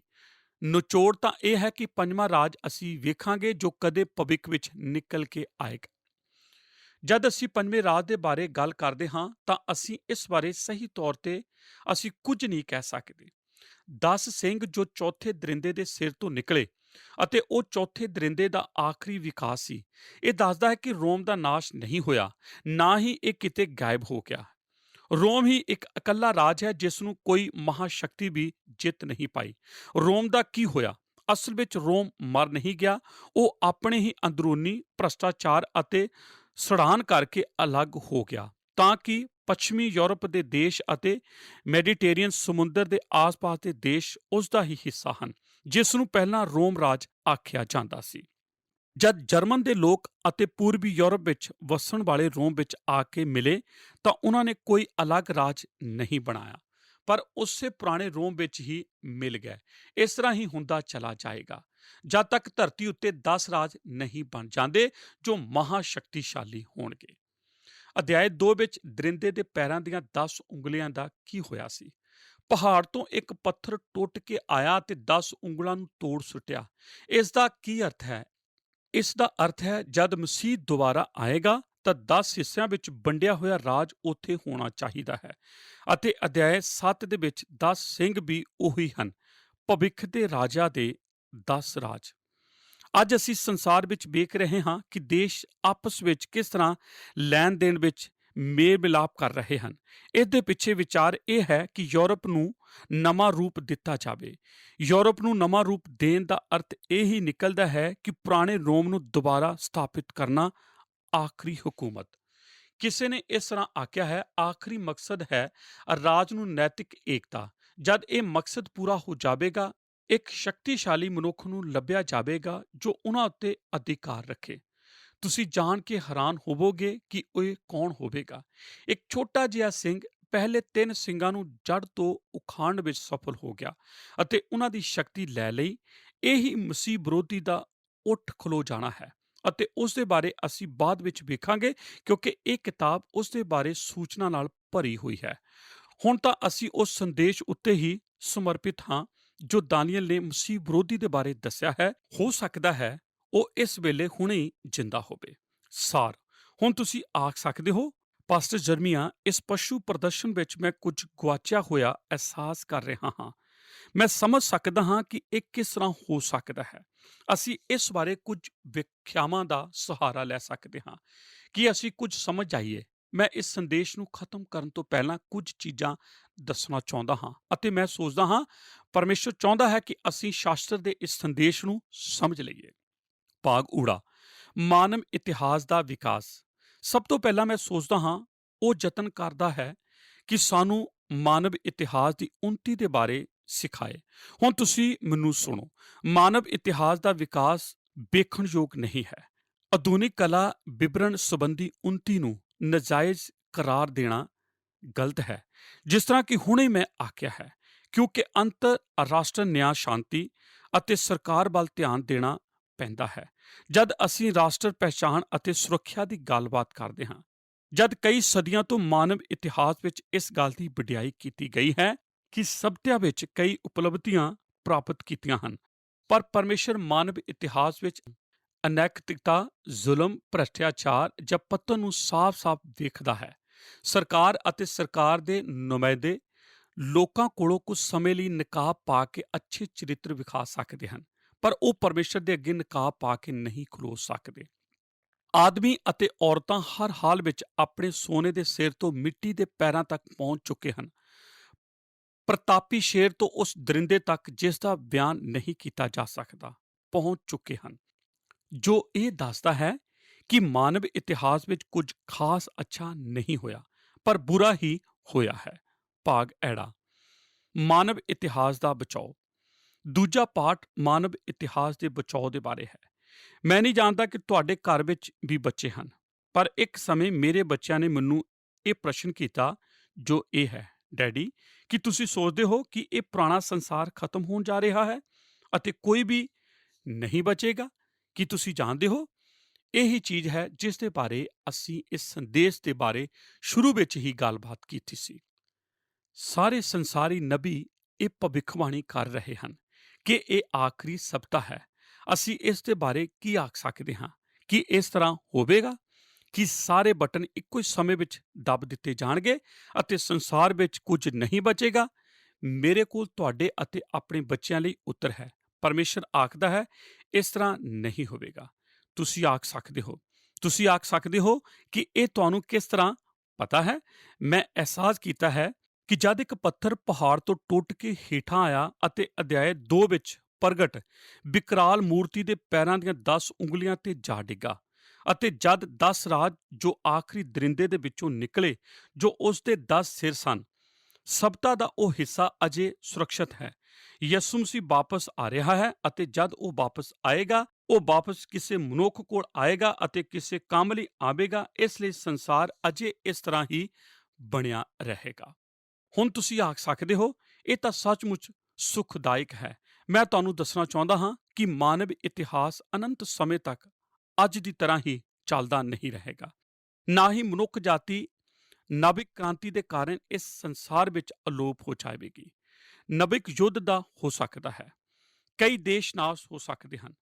ਨਿਚੋੜ ਤਾਂ ਇਹ ਹੈ ਕਿ ਪੰਜਵਾਂ ਰਾਜ ਅਸੀਂ ਵੇਖਾਂਗੇ ਜੋ ਕਦੇ ਭਵਿੱਖ ਵਿੱਚ ਨਿਕਲ ਕੇ ਆਏਗਾ। ਜਦ ਅਸੀਂ ਪੰਜਵੇਂ ਰਾਜ ਦੇ ਬਾਰੇ ਗੱਲ ਕਰਦੇ ਹਾਂ ਤਾਂ ਅਸੀਂ ਇਸ ਬਾਰੇ ਸਹੀ ਤੌਰ ਤੇ ਅਸੀਂ ਕੁਝ ਨਹੀਂ ਕਹਿ ਸਕਦੇ। 10 ਸਿੰਘ ਜੋ ਚੌਥੇ ਦਰਿੰਦੇ ਦੇ ਸਿਰ ਤੋਂ ਨਿਕਲੇ ਅਤੇ ਉਹ ਚੌਥੇ ਦਰਿੰਦੇ ਦਾ ਆਖਰੀ ਵਿਕਾਸ ਸੀ, ਇਹ ਦੱਸਦਾ ਹੈ ਕਿ ਰੋਮ ਦਾ ਨਾਸ਼ ਨਹੀਂ ਹੋਇਆ, ਨਾ ਹੀ ਇਹ ਕਿਤੇ ਗਾਇਬ ਹੋ ਗਿਆ। ਰੋਮ ਹੀ ਇੱਕ ਇਕੱਲਾ ਰਾਜ ਹੈ ਜਿਸ ਨੂੰ ਕੋਈ ਮਹਾਸ਼ਕਤੀ ਵੀ ਜਿੱਤ ਨਹੀਂ ਪਾਈ। ਰੋਮ ਦਾ ਕੀ ਹੋਇਆ? ਅਸਲ ਵਿੱਚ ਰੋਮ ਮਰ ਨਹੀਂ ਗਿਆ, ਉਹ ਆਪਣੇ ਹੀ ਅੰਦਰੂਨੀ ਭ੍ਰਸ਼ਟਾਚਾਰ ਅਤੇ ਸੜਾਨ ਕਰਕੇ ਅਲੱਗ ਹੋ ਗਿਆ, ਤਾਂ ਕਿ ਪੱਛਮੀ ਯੂਰਪ ਦੇ ਦੇਸ਼ ਅਤੇ ਮੈਡੀਟੇਰੀਅਨ ਸਮੁੰਦਰ ਦੇ ਆਸ-ਪਾਸ ਦੇ ਦੇਸ਼ ਉਸ ਦਾ ਹੀ ਹਿੱਸਾ ਹਨ, ਜਿਸ ਨੂੰ ਪਹਿਲਾਂ ਰੋਮ ਰਾਜ ਆਖਿਆ ਜਾਂਦਾ ਸੀ। ਜਦ ਜਰਮਨ ਦੇ ਲੋਕ ਅਤੇ ਪੂਰਬੀ ਯੂਰਪ ਵਿੱਚ ਵਸਣ ਵਾਲੇ ਰੋਮ ਵਿੱਚ ਆ ਕੇ ਮਿਲੇ ਤਾਂ ਉਹਨਾਂ ਨੇ ਕੋਈ ਅਲੱਗ ਰਾਜ ਨਹੀਂ ਬਣਾਇਆ, ਪਰ ਉਸੇ ਪੁਰਾਣੇ ਰੋਮ ਵਿੱਚ ਹੀ ਮਿਲ ਗਏ। ਇਸ ਤਰ੍ਹਾਂ ਹੀ ਹੁੰਦਾ ਚਲਾ ਜਾਏਗਾ ਜਦ ਤੱਕ ਧਰਤੀ ਉੱਤੇ 10 ਰਾਜ ਨਹੀਂ ਬਣ ਜਾਂਦੇ ਜੋ ਮਹਾਸ਼ਕਤੀਸ਼ਾਲੀ ਹੋਣਗੇ। ਅਧਿਆਇ 2 ਵਿੱਚ ਦਰਿੰਦੇ ਦੇ ਪੈਰਾਂ ਦੀਆਂ 10 ਉਂਗਲੀਆਂ ਦਾ ਕੀ ਹੋਇਆ ਸੀ? ਪਹਾੜ ਤੋਂ ਇੱਕ ਪੱਥਰ ਟੁੱਟ ਕੇ ਆਇਆ ਤੇ 10 ਉਂਗਲਾਂ ਨੂੰ ਤੋੜ ਸੁੱਟਿਆ। ਇਸ ਦਾ ਕੀ ਅਰਥ ਹੈ? ਇਸ ਦਾ ਅਰਥ ਹੈ ਜਦ ਮਸੀਹ ਦੁਬਾਰਾ ਆਏਗਾ ਤਾਂ 10 ਹਿੱਸਿਆਂ ਵਿੱਚ ਵੰਡਿਆ ਹੋਇਆ ਰਾਜ ਉੱਥੇ ਹੋਣਾ ਚਾਹੀਦਾ ਹੈ। ਅਤੇ ਅਧਿਆਇ 7 ਦੇ ਵਿੱਚ 10 ਸਿੰਘ ਵੀ ਉਹੀ ਹਨ, ਭਵਿੱਖ ਦੇ ਰਾਜਾ ਦੇ 10 ਰਾਜ। ਅੱਜ ਅਸੀਂ ਸੰਸਾਰ ਵਿੱਚ ਵੇਖ ਰਹੇ ਹਾਂ ਕਿ ਦੇਸ਼ ਆਪਸ ਵਿੱਚ ਕਿਸ ਤਰ੍ਹਾਂ ਲੈਣ ਦੇਣ ਵਿੱਚ ਮੇਲ ਮਿਲਾਪ ਕਰ ਰਹੇ ਹਨ। ਇਸ ਦੇ ਪਿੱਛੇ ਵਿਚਾਰ ਇਹ ਹੈ ਕਿ ਯੂਰਪ ਨੂੰ ਨਵਾਂ ਰੂਪ ਦਿੱਤਾ ਜਾਵੇ। ਯੂਰਪ ਨੂੰ ਨਵਾਂ ਰੂਪ ਦੇਣ ਦਾ ਅਰਥ ਇਹ ਹੀ ਨਿਕਲਦਾ ਹੈ ਕਿ ਪੁਰਾਣੇ ਰੋਮ ਨੂੰ ਦੁਬਾਰਾ ਸਥਾਪਿਤ ਕਰਨਾ, ਆਖਰੀ ਹਕੂਮਤ। ਕਿਸੇ ਨੇ ਇਸ ਤਰ੍ਹਾਂ ਆਖਿਆ ਹੈ, ਆਖਰੀ ਮਕਸਦ ਹੈ ਰਾਜ ਨੂੰ ਨੈਤਿਕ ਏਕਤਾ। ਜਦ ਇਹ ਮਕਸਦ ਪੂਰਾ ਹੋ ਜਾਵੇਗਾ, ਇੱਕ ਸ਼ਕਤੀਸ਼ਾਲੀ ਮਨੁੱਖ ਨੂੰ ਲੱਭਿਆ ਜਾਵੇਗਾ ਜੋ ਉਹਨਾਂ ਉੱਤੇ ਅਧਿਕਾਰ ਰੱਖੇ। ਤੁਸੀਂ ਜਾਣ ਕੇ ਹੈਰਾਨ ਹੋਵੋਗੇ ਕਿ ਇਹ ਕੌਣ ਹੋਵੇਗਾ। ਇੱਕ ਛੋਟਾ ਜਿਹਾ ਸਿੰਘ ਪਹਿਲੇ 3 ਸਿੰਘਾਂ ਨੂੰ ਜੜ ਤੋਂ ਉਖਾੜਨ ਵਿੱਚ ਸਫਲ ਹੋ ਗਿਆ ਅਤੇ ਉਹਨਾਂ ਦੀ ਸ਼ਕਤੀ ਲੈ ਲਈ। ਇਹੀ ਮਸੀਹ ਵਿਰੋਧੀ ਦਾ ਉੱਠ ਖਲੋ ਜਾਣਾ ਹੈ ਅਤੇ ਉਸ ਦੇ ਬਾਰੇ ਅਸੀਂ ਬਾਅਦ ਵਿੱਚ ਵੇਖਾਂਗੇ, ਕਿਉਂਕਿ ਇਹ ਕਿਤਾਬ ਉਸ ਦੇ ਬਾਰੇ ਸੂਚਨਾ ਨਾਲ ਭਰੀ ਹੋਈ ਹੈ। ਹੁਣ ਤਾਂ ਅਸੀਂ ਉਸ ਸੰਦੇਸ਼ ਉੱਤੇ ਹੀ ਸਮਰਪਿਤ ਹਾਂ ਜੋ ਦਾਨੀਏਲ ਨੇ ਮਸੀਹ ਵਿਰੋਧੀ ਦੇ ਬਾਰੇ ਦੱਸਿਆ ਹੈ। ਹੋ ਸਕਦਾ ਹੈ ਉਹ ਇਸ ਵੇਲੇ ਹੁਣੇ ਹੀ ਜਿੰਦਾ ਹੋਵੇ। ਸਾਰ ਹੁਣ ਤੁਸੀਂ ਆਖ ਸਕਦੇ ਹੋ, ਪਾਸਟਰ ਜਰਮੀਆ, ਇਸ ਪਸ਼ੂ ਪ੍ਰਦਰਸ਼ਨ ਵਿੱਚ ਮੈਂ ਕੁਝ ਗੁਆਚਿਆ ਹੋਇਆ ਅਹਿਸਾਸ ਕਰ ਰਿਹਾ ਹਾਂ। ਮੈਂ ਸਮਝ ਸਕਦਾ ਹਾਂ ਕਿ ਇਹ ਕਿਸ ਤਰ੍ਹਾਂ ਹੋ ਸਕਦਾ ਹੈ। ਅਸੀਂ ਇਸ ਬਾਰੇ ਕੁਝ ਵਿਆਖਿਆਵਾਂ ਦਾ ਸਹਾਰਾ ਲੈ ਸਕਦੇ ਹਾਂ ਕਿ ਅਸੀਂ ਕੁਝ ਸਮਝ ਜਾਈਏ। ਮੈਂ ਇਸ ਸੰਦੇਸ਼ ਨੂੰ ਖਤਮ ਕਰਨ ਤੋਂ ਪਹਿਲਾਂ ਕੁਝ ਚੀਜ਼ਾਂ ਦੱਸਣਾ ਚਾਹੁੰਦਾ ਹਾਂ ਅਤੇ ਮੈਂ ਸੋਚਦਾ ਹਾਂ ਪਰਮੇਸ਼ਰ ਚਾਹੁੰਦਾ ਹੈ ਕਿ ਅਸੀਂ ਸ਼ਾਸਤਰ ਦੇ ਇਸ ਸੰਦੇਸ਼ ਨੂੰ ਸਮਝ ਲਈਏ। ਭਾਗ ਊੜਾ, ਮਾਨਵ ਇਤਿਹਾਸ ਦਾ ਵਿਕਾਸ। ਸਭ ਤੋਂ ਪਹਿਲਾਂ ਮੈਂ ਸੋਚਦਾ ਹਾਂ ਉਹ ਯਤਨ ਕਰਦਾ ਹੈ ਕਿ ਸਾਨੂੰ ਮਾਨਵ ਇਤਿਹਾਸ ਦੀ ਉੱਨਤੀ ਦੇ ਬਾਰੇ ਸਿਖਾਏ। ਹੁਣ ਤੁਸੀਂ ਮੈਨੂੰ ਸੁਣੋ, ਮਾਨਵ ਇਤਿਹਾਸ ਦਾ ਵਿਕਾਸ ਵੇਖਣਯੋਗ ਨਹੀਂ ਹੈ। ਆਧੁਨਿਕ ਕਲਾ ਵਿਵਰਣ ਸੰਬੰਧੀ ਉੱਨਤੀ ਨੂੰ ਨਜਾਇਜ਼ ਕਰਾਰ ਦੇਣਾ ਗਲਤ ਹੈ, ਜਿਸ ਤਰ੍ਹਾਂ ਕਿ ਹੁਣੇ ਮੈਂ ਆਖਿਆ ਹੈ, ਕਿਉਂਕਿ ਅੰਤਰਰਾਸ਼ਟਰੀ ਨਿਆਂ, ਸ਼ਾਂਤੀ ਅਤੇ ਸਰਕਾਰ ਵੱਲ ਧਿਆਨ ਦੇਣਾ ਪੈਂਦਾ ਹੈ ਜਦ ਅਸੀਂ ਰਾਸ਼ਟਰ ਪਹਿਚਾਣ ਅਤੇ ਸੁਰੱਖਿਆ ਦੀ ਗੱਲਬਾਤ ਕਰਦੇ ਹਾਂ। ਜਦ ਕਈ ਸਦੀਆਂ ਤੋਂ ਮਾਨਵ ਇਤਿਹਾਸ ਵਿੱਚ ਇਸ ਗੱਲ ਦੀ ਵਡਿਆਈ ਕੀਤੀ ਗਈ ਹੈ ਕਿ ਸਭਿਅਤਾ ਵਿੱਚ ਕਈ ਉਪਲਬਧੀਆਂ ਪ੍ਰਾਪਤ ਕੀਤੀਆਂ ਹਨ, ਪਰ ਪਰਮੇਸ਼ਰ ਮਾਨਵ ਇਤਿਹਾਸ ਵਿੱਚ ਅਨੈਤਿਕਤਾ, ਜ਼ੁਲਮ, ਭ੍ਰਿਸ਼ਟਾਚਾਰ ਜਾਂ ਪਤਨ ਨੂੰ ਸਾਫ਼-ਸਾਫ਼ ਵੇਖਦਾ ਹੈ। ਸਰਕਾਰ ਅਤੇ ਸਰਕਾਰ ਦੇ ਨੁਮਾਇੰਦੇ ਲੋਕਾਂ ਕੋਲੋਂ ਕੁਝ ਸਮੇਂ ਲਈ ਨਕਾਬ ਪਾ ਕੇ ਅੱਛੇ ਚਰਿੱਤਰ ਵਿਖਾ ਸਕਦੇ ਹਨ, ਪਰ ਉਹ ਪਰਮੇਸ਼ਰ ਦੇ ਅੱਗੇ ਨਕਾਬ ਪਾ ਕੇ ਨਹੀਂ ਖਲੋ ਸਕਦੇ। ਆਦਮੀ ਅਤੇ ਔਰਤਾਂ ਹਰ ਹਾਲ ਵਿੱਚ ਆਪਣੇ ਸੋਨੇ ਦੇ ਸਿਰ ਤੋਂ ਮਿੱਟੀ ਦੇ ਪੈਰਾਂ ਤੱਕ ਪਹੁੰਚ ਚੁੱਕੇ ਹਨ। ਪ੍ਰਤਾਪੀ ਸ਼ੇਰ ਤੋਂ ਉਸ ਦਰਿੰਦੇ ਤੱਕ ਜਿਸ ਦਾ ਬਿਆਨ ਨਹੀਂ ਕੀਤਾ ਜਾ ਸਕਦਾ, ਪਹੁੰਚ ਚੁੱਕੇ ਹਨ, ਜੋ ਇਹ ਦੱਸਦਾ ਹੈ ਕਿ ਮਾਨਵ ਇਤਿਹਾਸ ਵਿੱਚ ਕੁਝ ਖਾਸ ਅੱਛਾ ਨਹੀਂ ਹੋਇਆ, ਪਰ ਬੁਰਾ ਹੀ ਹੋਇਆ ਹੈ। ਭਾਗ ਐੜਾ, ਮਾਨਵ ਇਤਿਹਾਸ ਦਾ ਬਚਾਓ। ਦੂਜਾ ਪਾਠ ਮਾਨਵ ਇਤਿਹਾਸ ਦੇ ਬਚਾਓ ਦੇ ਬਾਰੇ ਹੈ। ਮੈਂ ਨਹੀਂ ਜਾਣਦਾ ਕਿ ਤੁਹਾਡੇ ਘਰ ਵਿੱਚ ਵੀ ਬੱਚੇ ਹਨ, ਪਰ ਇੱਕ ਸਮੇਂ ਮੇਰੇ ਬੱਚਿਆਂ ਨੇ ਮੈਨੂੰ ਇਹ ਪ੍ਰਸ਼ਨ ਕੀਤਾ, ਜੋ ਇਹ ਹੈ, ਡੈਡੀ, ਕੀ ਤੁਸੀਂ ਸੋਚਦੇ ਹੋ ਕਿ ਇਹ ਪੁਰਾਣਾ ਸੰਸਾਰ ਖਤਮ ਹੋਣ ਜਾ ਰਿਹਾ ਹੈ ਅਤੇ ਕੋਈ ਵੀ ਨਹੀਂ ਬਚੇਗਾ? ਕੀ ਤੁਸੀਂ ਜਾਣਦੇ ਹੋ? ਇਹੀ ਚੀਜ਼ ਹੈ ਜਿਸ ਦੇ ਬਾਰੇ ਅਸੀਂ ਇਸ ਸੰਦੇਸ਼ ਦੇ ਬਾਰੇ ਸ਼ੁਰੂ ਵਿੱਚ ਹੀ ਗੱਲਬਾਤ ਕੀਤੀ ਸੀ। ਸਾਰੇ ਸੰਸਾਰੀ ਨਬੀ ਇਹ ਭਵਿੱਖਬਾਣੀ ਕਰ ਰਹੇ ਹਨ ਕਿ ਇਹ ਆਖਰੀ ਸਬਤਾ ਹੈ। ਅਸੀਂ ਇਸ ਦੇ ਬਾਰੇ ਕੀ ਆਖ ਸਕਦੇ ਹਾਂ? ਕਿ ਇਸ ਤਰ੍ਹਾਂ ਹੋਵੇਗਾ ਕਿ ਸਾਰੇ ਬਟਨ ਇੱਕੋ ਹੀ ਸਮੇਂ ਵਿੱਚ ਦੱਬ ਦਿੱਤੇ ਜਾਣਗੇ ਅਤੇ ਸੰਸਾਰ ਵਿੱਚ ਕੁਝ ਨਹੀਂ ਬਚੇਗਾ? ਮੇਰੇ ਕੋਲ ਤੁਹਾਡੇ ਅਤੇ ਆਪਣੇ ਬੱਚਿਆਂ ਲਈ ਉੱਤਰ ਹੈ। ਪਰਮੇਸ਼ਰ ਆਖਦਾ ਹੈ, ਇਸ ਤਰ੍ਹਾਂ ਨਹੀਂ ਹੋਵੇਗਾ। ਤੁਸੀਂ ਆਖ ਸਕਦੇ ਹੋ ਕਿ ਇਹ ਤੁਹਾਨੂੰ ਕਿਸ ਤਰ੍ਹਾਂ ਪਤਾ ਹੈ? ਮੈਂ ਅਹਿਸਾਸ ਕੀਤਾ ਹੈ ਕਿ ਜਦ ਇੱਕ ਪੱਥਰ ਪਹਾੜ ਤੋਂ ਟੁੱਟ ਕੇ ਹੇਠਾਂ ਆਇਆ ਅਤੇ ਅਧਿਆਇ 2 ਵਿੱਚ ਪ੍ਰਗਟ ਵਿਕਰਾਲ ਮੂਰਤੀ ਦੇ ਪੈਰਾਂ ਦੀਆਂ 10 ਉਂਗਲੀਆਂ ਤੇ ਜਾ ਡਿੱਗਾ, ਅਤੇ ਜਦ 10 ਰਾਜ ਜੋ ਆਖਰੀ ਦਰਿੰਦੇ ਦੇ ਵਿੱਚੋਂ ਨਿਕਲੇ, ਜੋ ਉਸ ਦੇ 10 ਸਿਰ ਸਨ, ਸਬਤਾ ਦਾ ਉਹ ਹਿੱਸਾ ਅਜੇ ਸੁਰੱਖਿਅਤ ਹੈ। ਯਿਸੂ ਮਸੀਹ ਵਾਪਸ ਆ ਰਿਹਾ ਹੈ, ਅਤੇ ਜਦ ਉਹ ਵਾਪਸ ਆਏਗਾ, ਉਹ ਵਾਪਸ ਕਿਸੇ ਮਨੁੱਖ ਕੋਲ ਆਏਗਾ ਅਤੇ ਕਿਸੇ ਕੰਮ ਲਈ ਆਵੇਗਾ। ਇਸ ਲਈ ਸੰਸਾਰ ਅਜੇ ਇਸ ਤਰ੍ਹਾਂ ਹੀ ਬਣਿਆ ਰਹੇਗਾ। ਹੁਣ ਤੁਸੀਂ ਆਖ ਸਕਦੇ ਹੋ, ਇਹ ਤਾਂ ਸੱਚਮੁੱਚ ਸੁਖਦਾਇਕ ਹੈ। ਮੈਂ ਤੁਹਾਨੂੰ ਦੱਸਣਾ ਚਾਹੁੰਦਾ ਹਾਂ ਕਿ ਮਾਨਵ ਇਤਿਹਾਸ ਅਨੰਤ ਸਮੇਂ ਤੱਕ ਅੱਜ ਦੀ ਤਰ੍ਹਾਂ ਹੀ ਚੱਲਦਾ ਨਹੀਂ ਰਹੇਗਾ। ਨਾ ਹੀ ਮਨੁੱਖ ਜਾਤੀ ਨਵਿਕ ਕ੍ਰਾਂਤੀ ਦੇ ਕਾਰਨ ਇਸ ਸੰਸਾਰ ਵਿੱਚ ਅਲੋਪ ਹੋ ਜਾਵੇਗੀ। ਨਵਿਕ ਯੁੱਧ ਦਾ ਹੋ ਸਕਦਾ ਹੈ, ਕਈ ਦੇਸ਼ ਨਾਸ਼ ਹੋ ਸਕਦੇ ਹਨ,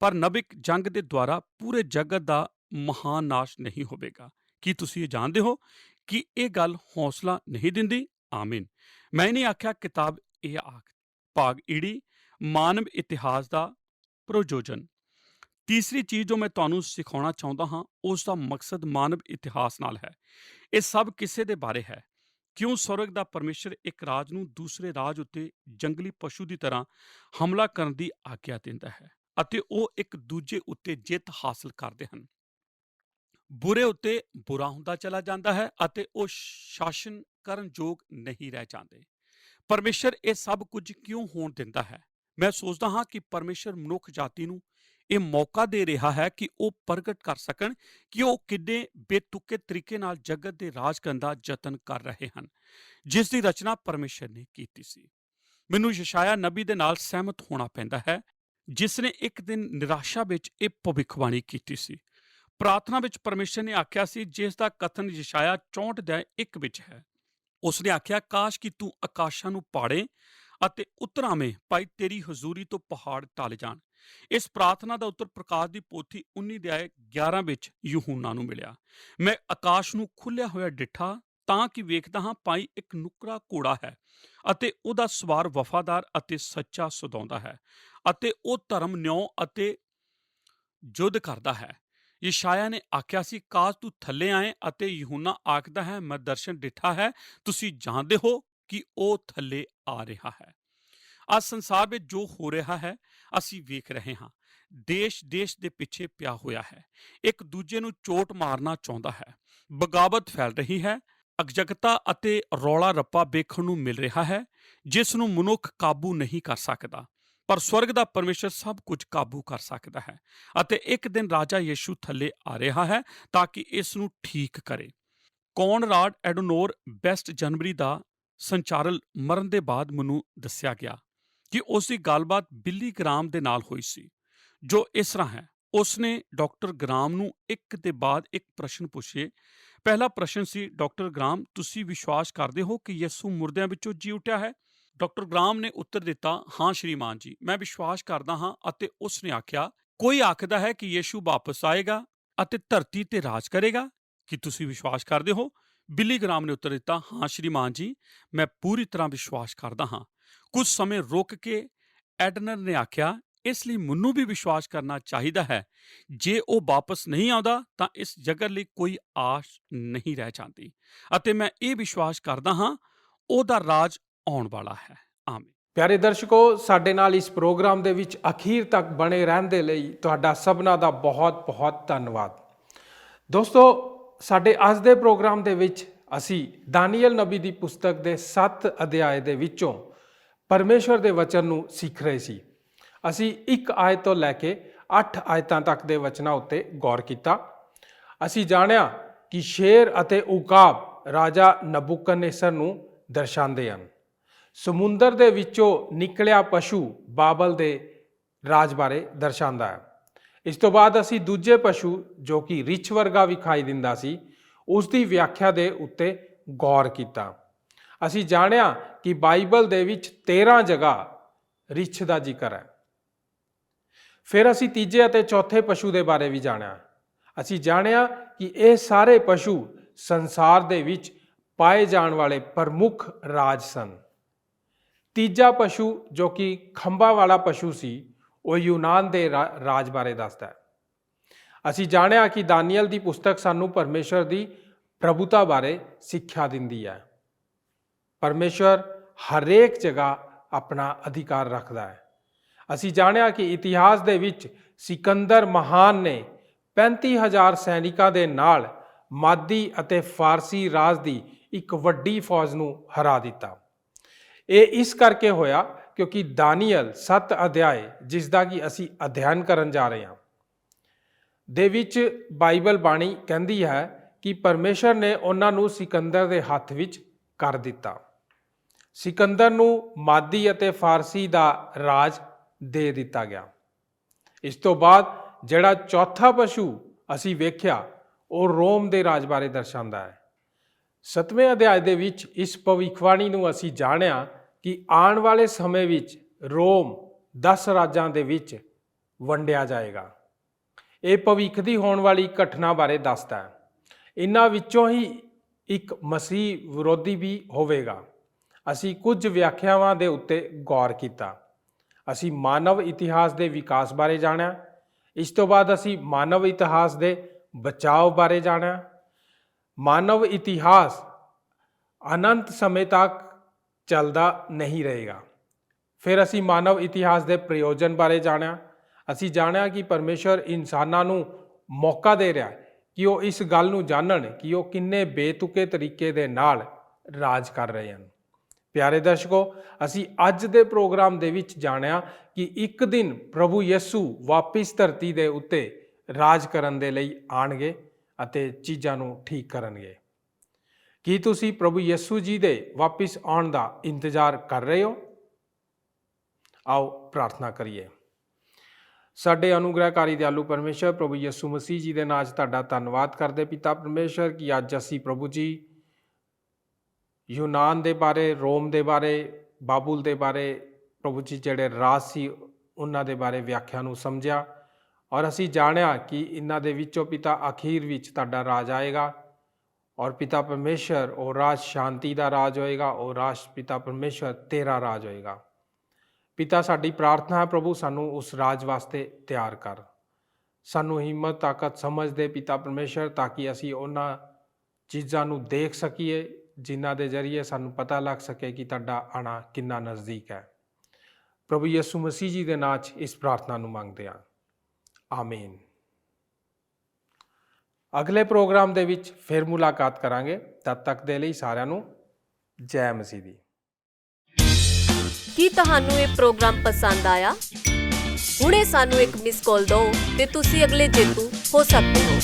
ਪਰ ਨਵਿਕ ਜੰਗ ਦੇ ਦੁਆਰਾ ਪੂਰੇ ਜਗਤ ਦਾ ਮਹਾਨ ਨਾਸ਼ ਨਹੀਂ ਹੋਵੇਗਾ। ਕੀ ਤੁਸੀਂ ਇਹ ਜਾਣਦੇ ਹੋ ਕਿ ਇਹ ਗੱਲ ਹੌਸਲਾ ਨਹੀਂ ਦਿੰਦੀ? ਆਮੀਨ। ਮੈਂ ਨਹੀਂ ਆਖਿਆ ਕਿਤਾਬ ਇਹ ਆਖ। ਭਾਗ ਈੜੀ, ਮਾਨਵ ਇਤਿਹਾਸ ਦਾ ਪ੍ਰਯੋਜਨ। ਤੀਸਰੀ ਚੀਜ਼ ਜੋ ਮੈਂ ਤੁਹਾਨੂੰ ਸਿਖਾਉਣਾ ਚਾਹੁੰਦਾ ਹਾਂ, ਉਸ ਦਾ ਮਕਸਦ ਮਾਨਵ ਇਤਿਹਾਸ ਨਾਲ ਹੈ। ਇਹ ਸਭ ਕਿਸੇ ਦੇ ਬਾਰੇ ਹੈ। ਕਿਉਂ ਸਵਰਗ ਦਾ ਪਰਮੇਸ਼ਰ ਇੱਕ ਰਾਜ ਨੂੰ ਦੂਸਰੇ ਰਾਜ ਉੱਤੇ ਜੰਗਲੀ ਪਸ਼ੂ ਦੀ ਤਰ੍ਹਾਂ ਹਮਲਾ ਕਰਨ ਦੀ ਆਗਿਆ ਦਿੰਦਾ ਹੈ, ਅਤੇ ਉਹ ਇੱਕ ਦੂਜੇ ਉੱਤੇ ਜਿੱਤ ਹਾਸਲ ਕਰਦੇ ਹਨ। ਬੁਰੇ ਉੱਤੇ ਬੁਰਾ ਹੁੰਦਾ ਚਲਾ ਜਾਂਦਾ ਹੈ ਅਤੇ ਉਹ ਸ਼ਾਸਨ ਕਰਨ ਯੋਗ ਨਹੀਂ ਰਹਿ ਜਾਂਦੇ। ਪਰਮੇਸ਼ਰ ਇਹ ਸਭ ਕੁਝ ਕਿਉਂ ਹੋਣ ਦਿੰਦਾ ਹੈ? ਮੈਂ ਸੋਚਦਾ ਹਾਂ ਕਿ ਪਰਮੇਸ਼ਰ ਮਨੁੱਖ ਜਾਤੀ ਨੂੰ ਇਹ ਮੌਕਾ ਦੇ ਰਿਹਾ ਹੈ ਕਿ ਉਹ ਪ੍ਰਗਟ ਕਰ ਸਕਣ ਕਿ ਉਹ ਕਿੰਨੇ ਬੇਤੁਕੇ ਤਰੀਕੇ ਨਾਲ ਜਗਤ ਦੇ ਰਾਜ ਕਰਨ ਦਾ ਯਤਨ ਕਰ ਰਹੇ ਹਨ, ਜਿਸ ਦੀ ਰਚਨਾ ਪਰਮੇਸ਼ਰ ਨੇ ਕੀਤੀ ਸੀ। ਮੈਨੂੰ ਯਸ਼ਾਇਆ ਨਬੀ ਦੇ ਨਾਲ ਸਹਿਮਤ ਹੋਣਾ ਪੈਂਦਾ ਹੈ, ਜਿਸ ਨੇ ਇੱਕ ਦਿਨ ਨਿਰਾਸ਼ਾ ਵਿੱਚ ਇਹ ਭਵਿੱਖਬਾਣੀ ਕੀਤੀ ਸੀ। ਪ੍ਰਾਰਥਨਾ ਵਿੱਚ ਪਰਮੇਸ਼ਰ ਨੇ ਆਖਿਆ ਸੀ, ਜਿਸ ਦਾ ਕਥਨ ਯਸ਼ਾਇਆ 64:1 ਵਿੱਚ ਹੈ। ਉਸਨੇ ਆਖਿਆ, ਕਾਸ਼ ਕਿ ਤੂੰ ਆਕਾਸ਼ਾਂ ਨੂੰ ਪਾੜੇ ਅਤੇ ਉੱਤਰ ਆਵੇਂ, ਭਾਈ ਤੇਰੀ ਹਜ਼ੂਰੀ ਤੋਂ ਪਹਾੜ ਟਲ ਜਾਣ। ਇਸ ਪ੍ਰਾਰਥਨਾ ਦਾ ਉੱਤਰ ਪ੍ਰਕਾਸ਼ ਦੀ ਪੋਥੀ 19:11 ਵਿੱਚ ਯਹੂਨਾ ਨੂੰ ਮਿਲਿਆ। ਮੈਂ ਆਕਾਸ਼ ਨੂੰ ਖੁੱਲਿਆ ਹੋਇਆ ਡਿੱਠਾ, ਤਾਂ ਕਿ ਵੇਖਦਾ ਹਾਂ, ਭਾਈ ਇੱਕ ਨੁਕਰਾ ਘੋੜਾ ਹੈ ਅਤੇ ਉਹਦਾ ਸਵਾਰ ਵਫਾਦਾਰ ਅਤੇ ਸੱਚਾ ਸਦਾਉਂਦਾ ਹੈ, ਅਤੇ ਉਹ ਧਰਮ, ਨਿਉ ਅਤੇ ਯੁੱਧ ਕਰਦਾ ਹੈ। ਯਸ਼ਾਇਆ ਨੇ ਆਖਿਆ ਸੀ, ਕਾਸ਼ ਤੂੰ ਥੱਲੇ ਆਏ, ਅਤੇ ਯਹੂਨਾ ਆਖਦਾ ਹੈ, ਮੈਂ ਦਰਸ਼ਨ ਡਿੱਠਾ ਹੈ। ਤੁਸੀਂ ਜਾਣਦੇ ਹੋ ਕਿ ਉਹ ਥੱਲੇ ਆ ਰਿਹਾ ਹੈ। ਅੱਜ ਸੰਸਾਰ ਵਿੱਚ ਜੋ ਹੋ ਰਿਹਾ ਹੈ ਅਸੀਂ ਵੇਖ ਰਹੇ ਹਾਂ। ਦੇਸ਼ ਦੇ ਪਿੱਛੇ ਪਿਆ ਹੋਇਆ ਹੈ, ਇੱਕ ਦੂਜੇ ਨੂੰ ਚੋਟ ਮਾਰਨਾ ਚਾਹੁੰਦਾ ਹੈ, ਬਗਾਵਤ ਫੈਲ ਰਹੀ ਹੈ, ਅਗਜਗਤਾ ਅਤੇ ਰੌਲਾ ਰੱਪਾ ਵੇਖਣ ਨੂੰ ਮਿਲ ਰਿਹਾ ਹੈ, ਜਿਸ ਨੂੰ ਮਨੁੱਖ ਕਾਬੂ ਨਹੀਂ ਕਰ ਸਕਦਾ। ਪਰ ਸਵਰਗ ਦਾ ਪਰਮੇਸ਼ਰ ਸਭ ਕੁਝ ਕਾਬੂ ਕਰ ਸਕਦਾ ਹੈ, ਅਤੇ ਇੱਕ ਦਿਨ ਰਾਜਾ ਯਿਸੂ ਥੱਲੇ ਆ ਰਿਹਾ ਹੈ ਤਾਂ ਕਿ ਇਸ ਨੂੰ ਠੀਕ ਕਰੇ। ਕੌਨਰਾਡ ਐਡੋਨੋਰ ਬੈਸਟ ਜਨਵਰੀ ਦਾ ਸੰਚਾਰਲ ਮਰਨ ਦੇ ਬਾਅਦ ਮੈਨੂੰ ਦੱਸਿਆ ਗਿਆ ਕਿ ਉਸ ਦੀ ਗੱਲਬਾਤ ਬਿਲੀ ਗ੍ਰਾਮ ਦੇ ਨਾਲ ਹੋਈ ਸੀ, ਜੋ ਇਸ ਤਰ੍ਹਾਂ ਹੈ। ਉਸਨੇ ਡਾਕਟਰ ਗ੍ਰਾਮ ਨੂੰ ਇੱਕ ਦੇ ਬਾਅਦ ਇੱਕ ਪ੍ਰਸ਼ਨ ਪੁੱਛੇ। ਪਹਿਲਾ ਪ੍ਰਸ਼ਨ ਸੀ, ਡਾਕਟਰ ਗ੍ਰਾਮ, ਤੁਸੀਂ ਵਿਸ਼ਵਾਸ ਕਰਦੇ ਹੋ ਕਿ ਯਿਸੂ ਮੁਰਦਿਆਂ ਵਿੱਚੋਂ ਜੀ ਉੱਠਿਆ ਹੈ? ਡਾਕਟਰ ਗ੍ਰਾਮ ਨੇ ਉੱਤਰ ਦਿੱਤਾ, ਹਾਂ ਸ਼੍ਰੀਮਾਨ ਜੀ, ਮੈਂ ਵਿਸ਼ਵਾਸ ਕਰਦਾ ਹਾਂ। ਅਤੇ ਉਸਨੇ ਆਖਿਆ, ਕੋਈ ਆਖਦਾ ਹੈ ਕਿ ਯਿਸੂ ਵਾਪਸ ਆਏਗਾ ਅਤੇ ਧਰਤੀ ਤੇ ਰਾਜ ਕਰੇਗਾ। ਕੀ ਤੁਸੀਂ ਵਿਸ਼ਵਾਸ ਕਰਦੇ ਹੋ? ਬਿਲੀ ਗ੍ਰਾਮ ਨੇ ਉੱਤਰ ਦਿੱਤਾ, ਹਾਂ ਸ਼੍ਰੀਮਾਨ ਜੀ, ਮੈਂ ਪੂਰੀ ਤਰ੍ਹਾਂ ਵਿਸ਼ਵਾਸ ਕਰਦਾ ਹਾਂ। ਕੁਝ ਸਮੇਂ ਰੁਕ ਕੇ ਐਡਨਰ ਨੇ ਆਖਿਆ, ਇਸ ਲਈ ਮੈਨੂੰ ਵੀ ਵਿਸ਼ਵਾਸ ਕਰਨਾ ਚਾਹੀਦਾ ਹੈ। ਜੇ ਉਹ ਵਾਪਸ ਨਹੀਂ ਆਉਂਦਾ ਤਾਂ ਇਸ ਜਗਤ ਲਈ ਕੋਈ ਆਸ ਨਹੀਂ ਰਹਿ ਜਾਂਦੀ, ਅਤੇ ਮੈਂ ਇਹ ਵਿਸ਼ਵਾਸ ਕਰਦਾ ਹਾਂ ਉਹਦਾ ਰਾਜ ਆਉਣ ਵਾਲਾ ਹੈ। ਆਮੀਨ। ਪਿਆਰੇ ਦਰਸ਼ਕੋ, ਸਾਡੇ ਨਾਲ ਇਸ ਪ੍ਰੋਗਰਾਮ ਦੇ ਵਿੱਚ ਅਖੀਰ ਤੱਕ ਬਣੇ ਰਹਿਣ ਦੇ ਲਈ ਤੁਹਾਡਾ ਸਭਨਾਂ ਦਾ ਬਹੁਤ ਬਹੁਤ ਧੰਨਵਾਦ। ਦੋਸਤੋ, ਸਾਡੇ ਅੱਜ ਦੇ ਪ੍ਰੋਗਰਾਮ ਦੇ ਵਿੱਚ ਅਸੀਂ ਦਾਨੀਏਲ ਨਬੀ ਦੀ ਪੁਸਤਕ ਦੇ 7 ਅਧਿਆਏ ਦੇ ਵਿੱਚੋਂ ਪਰਮੇਸ਼ਵਰ ਦੇ ਵਚਨ ਨੂੰ ਸਿੱਖ ਰਹੇ ਸੀ। ਅਸੀਂ 1 ਆਇਤ ਤੋਂ ਲੈ ਕੇ 8 ਆਇਤਾਂ ਤੱਕ ਦੇ ਵਚਨਾਂ ਉੱਤੇ ਗੌਰ ਕੀਤਾ। ਅਸੀਂ ਜਾਣਿਆ ਕਿ ਸ਼ੇਰ ਅਤੇ ਉਕਾਬ ਰਾਜਾ ਨਬੂਕਦਨੇਸਰ ਨੂੰ ਦਰਸਾਉਂਦੇ ਹਨ। ਸਮੁੰਦਰ ਦੇ ਵਿੱਚੋਂ ਨਿਕਲਿਆ ਪਸ਼ੂ ਬਾਬਲ ਦੇ ਰਾਜ ਬਾਰੇ ਦਰਸਾਉਂਦਾ ਹੈ। ਇਸ ਤੋਂ ਬਾਅਦ ਅਸੀਂ ਦੂਜੇ ਪਸ਼ੂ ਜੋ ਕਿ ਰਿਛ ਵਰਗਾ ਵਿਖਾਈ ਦਿੰਦਾ ਸੀ, ਉਸ ਦੀ ਵਿਆਖਿਆ ਦੇ ਉੱਤੇ ਗੌਰ ਕੀਤਾ। ਅਸੀਂ ਜਾਣਿਆ ਕਿ ਬਾਈਬਲ ਦੇ ਵਿੱਚ 13 ਜਗ੍ਹਾ ਰਿਛ ਦਾ ਜ਼ਿਕਰ ਹੈ। ਫਿਰ ਅਸੀਂ ਤੀਜੇ ਅਤੇ ਚੌਥੇ ਪਸ਼ੂ ਦੇ ਬਾਰੇ ਵੀ ਜਾਣਿਆ। ਅਸੀਂ ਜਾਣਿਆ ਕਿ ਇਹ ਸਾਰੇ ਪਸ਼ੂ ਸੰਸਾਰ ਦੇ ਵਿੱਚ ਪਾਏ ਜਾਣ ਵਾਲੇ ਪ੍ਰਮੁੱਖ ਰਾਜ ਸਨ। ਤੀਜਾ ਪਸ਼ੂ ਜੋ ਕਿ ਖੰਭਾਂ ਵਾਲਾ ਪਸ਼ੂ ਸੀ, ਉਹ ਯੂਨਾਨ ਦੇ ਰਾਜ ਬਾਰੇ ਦੱਸਦਾ ਹੈ। ਅਸੀਂ ਜਾਣਿਆ ਕਿ ਦਾਨੀਏਲ ਦੀ ਪੁਸਤਕ ਸਾਨੂੰ ਪਰਮੇਸ਼ਵਰ ਦੀ ਪ੍ਰਭੂਤਾ ਬਾਰੇ ਸਿੱਖਿਆ ਦਿੰਦੀ ਹੈ। ਪਰਮੇਸ਼ਵਰ ਹਰੇਕ ਜਗ੍ਹਾ ਆਪਣਾ ਅਧਿਕਾਰ ਰੱਖਦਾ ਹੈ। ਅਸੀਂ ਜਾਣਿਆ ਕਿ ਇਤਿਹਾਸ ਦੇ ਵਿੱਚ ਸਿਕੰਦਰ ਮਹਾਨ ਨੇ 35,000 ਸੈਨਿਕਾਂ ਦੇ ਨਾਲ ਮਾਦੀ ਅਤੇ ਫਾਰਸੀ ਰਾਜ ਦੀ ਇੱਕ ਵੱਡੀ ਫੌਜ ਨੂੰ ਹਰਾ ਦਿੱਤਾ। ਇਹ ਇਸ ਕਰਕੇ ਹੋਇਆ ਕਿਉਂਕਿ ਦਾਨੀਏਲ 7 ਅਧਿਆਏ, ਜਿਸ ਦਾ ਕਿ ਅਸੀਂ ਅਧਿਐਨ ਕਰਨ ਜਾ ਰਹੇ ਹਾਂ, ਦੇ ਵਿੱਚ ਬਾਈਬਲ ਬਾਣੀ ਕਹਿੰਦੀ ਹੈ ਕਿ ਪਰਮੇਸ਼ਰ ਨੇ ਉਹਨਾਂ ਨੂੰ ਸਿਕੰਦਰ ਦੇ ਹੱਥ ਵਿੱਚ ਕਰ ਦਿੱਤਾ। ਸਿਕੰਦਰ ਨੂੰ ਮਾਦੀ ਅਤੇ ਫਾਰਸੀ ਦਾ ਰਾਜ ਦੇ ਦਿੱਤਾ ਗਿਆ। ਇਸ ਤੋਂ ਬਾਅਦ ਜਿਹੜਾ ਚੌਥਾ ਪਸ਼ੂ ਅਸੀਂ ਵੇਖਿਆ, ਉਹ ਰੋਮ ਦੇ ਰਾਜ ਬਾਰੇ ਦਰਸਾਉਂਦਾ ਹੈ। 7ਵੇਂ ਅਧਿਆਏ ਦੇ ਵਿੱਚ ਇਸ ਭਵਿੱਖਬਾਣੀ ਨੂੰ ਅਸੀਂ ਜਾਣਿਆ ਕਿ ਆਉਣ ਵਾਲੇ ਸਮੇਂ ਵਿੱਚ ਰੋਮ 10 ਰਾਜਾਂ ਦੇ ਵਿੱਚ ਵੰਡਿਆ ਜਾਏਗਾ। ਇਹ ਭਵਿੱਖ ਦੀ ਹੋਣ ਵਾਲੀ ਘਟਨਾ ਬਾਰੇ ਦੱਸਦਾ ਹੈ। ਇਹਨਾਂ ਵਿੱਚੋਂ ਹੀ ਇੱਕ ਮਸੀਹ ਵਿਰੋਧੀ ਵੀ ਹੋਵੇਗਾ। ਅਸੀਂ ਕੁਝ ਵਿਆਖਿਆਵਾਂ ਦੇ ਉੱਤੇ ਗੌਰ ਕੀਤਾ। ਅਸੀਂ ਮਾਨਵ ਇਤਿਹਾਸ ਦੇ ਵਿਕਾਸ ਬਾਰੇ ਜਾਣਿਆ। ਇਸ ਤੋਂ ਬਾਅਦ ਅਸੀਂ ਮਾਨਵ ਇਤਿਹਾਸ ਦੇ ਬਚਾਓ ਬਾਰੇ ਜਾਣਿਆ। ਮਾਨਵ ਇਤਿਹਾਸ ਅਨੰਤ ਸਮੇਂ ਤੱਕ ਚੱਲਦਾ ਨਹੀਂ ਰਹੇਗਾ। ਫਿਰ ਅਸੀਂ ਮਾਨਵ ਇਤਿਹਾਸ ਦੇ ਪ੍ਰਯੋਜਨ ਬਾਰੇ ਜਾਣਿਆ। ਅਸੀਂ ਜਾਣਿਆ ਕਿ ਪਰਮੇਸ਼ਰ ਇਨਸਾਨਾਂ ਨੂੰ ਮੌਕਾ ਦੇ ਰਿਹਾ ਕਿ ਉਹ ਇਸ ਗੱਲ ਨੂੰ ਜਾਣਨ ਕਿ ਉਹ ਕਿੰਨੇ ਬੇਤੁਕੇ ਤਰੀਕੇ ਦੇ ਨਾਲ ਰਾਜ ਕਰ ਰਹੇ ਹਨ। ਪਿਆਰੇ ਦਰਸ਼ਕੋ, ਅਸੀਂ ਅੱਜ ਦੇ ਪ੍ਰੋਗਰਾਮ ਦੇ ਵਿੱਚ ਜਾਣਿਆ ਕਿ ਇੱਕ ਦਿਨ ਪ੍ਰਭੂ ਯਿਸੂ ਵਾਪਿਸ ਧਰਤੀ ਦੇ ਉੱਤੇ ਰਾਜ ਕਰਨ ਦੇ ਲਈ ਆਣਗੇ ਅਤੇ ਚੀਜ਼ਾਂ ਨੂੰ ਠੀਕ ਕਰਨਗੇ। ਕੀ ਤੁਸੀਂ ਪ੍ਰਭੂ ਯਿਸੂ ਜੀ ਦੇ ਵਾਪਿਸ ਆਉਣ ਦਾ ਇੰਤਜ਼ਾਰ ਕਰ ਰਹੇ ਹੋ? ਆਓ ਪ੍ਰਾਰਥਨਾ ਕਰੀਏ। ਸਾਡੇ ਅਨੁਗ੍ਰਹਕਾਰੀ ਦਿਆਲੂ ਪਰਮੇਸ਼ਰ, ਪ੍ਰਭੂ ਯਿਸੂ ਮਸੀਹ ਜੀ ਦੇ ਨਾਮ 'ਚ ਤੁਹਾਡਾ ਧੰਨਵਾਦ ਕਰਦੇ ਪਿਤਾ ਪਰਮੇਸ਼ਰ ਕਿ ਅੱਜ ਅਸੀਂ ਪ੍ਰਭੂ ਜੀ ਯੂਨਾਨ ਦੇ ਬਾਰੇ, ਰੋਮ ਦੇ ਬਾਰੇ, ਬਾਬੁਲ ਦੇ ਬਾਰੇ, ਪ੍ਰਭੂ ਜੀ ਜਿਹੜੇ ਰਾਜ ਸੀ ਉਹਨਾਂ ਦੇ ਬਾਰੇ ਵਿਆਖਿਆ ਨੂੰ ਸਮਝਿਆ ਔਰ ਅਸੀਂ ਜਾਣਿਆ ਕਿ ਇਹਨਾਂ ਦੇ ਵਿੱਚੋਂ ਪਿਤਾ ਅਖੀਰ ਵਿੱਚ ਤੁਹਾਡਾ ਰਾਜ ਆਏਗਾ ਔਰ ਪਿਤਾ ਪਰਮੇਸ਼ਰ ਉਹ ਰਾਜ ਸ਼ਾਂਤੀ ਦਾ ਰਾਜ ਹੋਏਗਾ। ਉਹ ਰਾਜ ਪਿਤਾ ਪਰਮੇਸ਼ਰ ਤੇਰਾ ਰਾਜ ਹੋਏਗਾ। ਪਿਤਾ, ਸਾਡੀ ਪ੍ਰਾਰਥਨਾ ਹੈ ਪ੍ਰਭੂ, ਸਾਨੂੰ ਉਸ ਰਾਜ ਵਾਸਤੇ ਤਿਆਰ ਕਰ। ਸਾਨੂੰ ਹਿੰਮਤ, ਤਾਕਤ, ਸਮਝ ਦੇ ਪਿਤਾ ਪਰਮੇਸ਼ਰ, ਤਾਂ ਕਿ ਅਸੀਂ ਉਹਨਾਂ ਚੀਜ਼ਾਂ ਨੂੰ ਦੇਖ ਸਕੀਏ ਜਿਨ੍ਹਾਂ ਦੇ ਜ਼ਰੀਏ ਸਾਨੂੰ ਪਤਾ ਲੱਗ ਸਕੇ ਕਿ ਤੁਹਾਡਾ ਆਉਣਾ ਕਿੰਨਾ ਨਜ਼ਦੀਕ ਹੈ। ਪ੍ਰਭੂ ਯਿਸੂ ਮਸੀਹ ਜੀ ਦੇ ਨਾਮ 'ਚ ਇਸ ਪ੍ਰਾਰਥਨਾ ਨੂੰ ਮੰਗਦੇ ਹਾਂ। ਆਮੀਨ। ਅਗਲੇ ਪ੍ਰੋਗਰਾਮ ਦੇ ਵਿੱਚ ਫਿਰ ਮੁਲਾਕਾਤ ਕਰਾਂਗੇ। ਤਦ ਤੱਕ ਦੇ ਲਈ ਸਾਰਿਆਂ ਨੂੰ ਜੈ ਮਸੀਹ ਦੀ। ਕੀ ਤੁਹਾਨੂੰ ਇਹ ਪ੍ਰੋਗਰਾਮ ਪਸੰਦ ਆਇਆ? ਹੁਣੇ ਸਾਨੂੰ ਇੱਕ ਮਿਸ ਕਾਲ ਦਿਓ ਤੇ ਤੁਸੀਂ ਅਗਲੇ ਜੇਤੂ ਹੋ ਸਕਦੇ ਹੋ।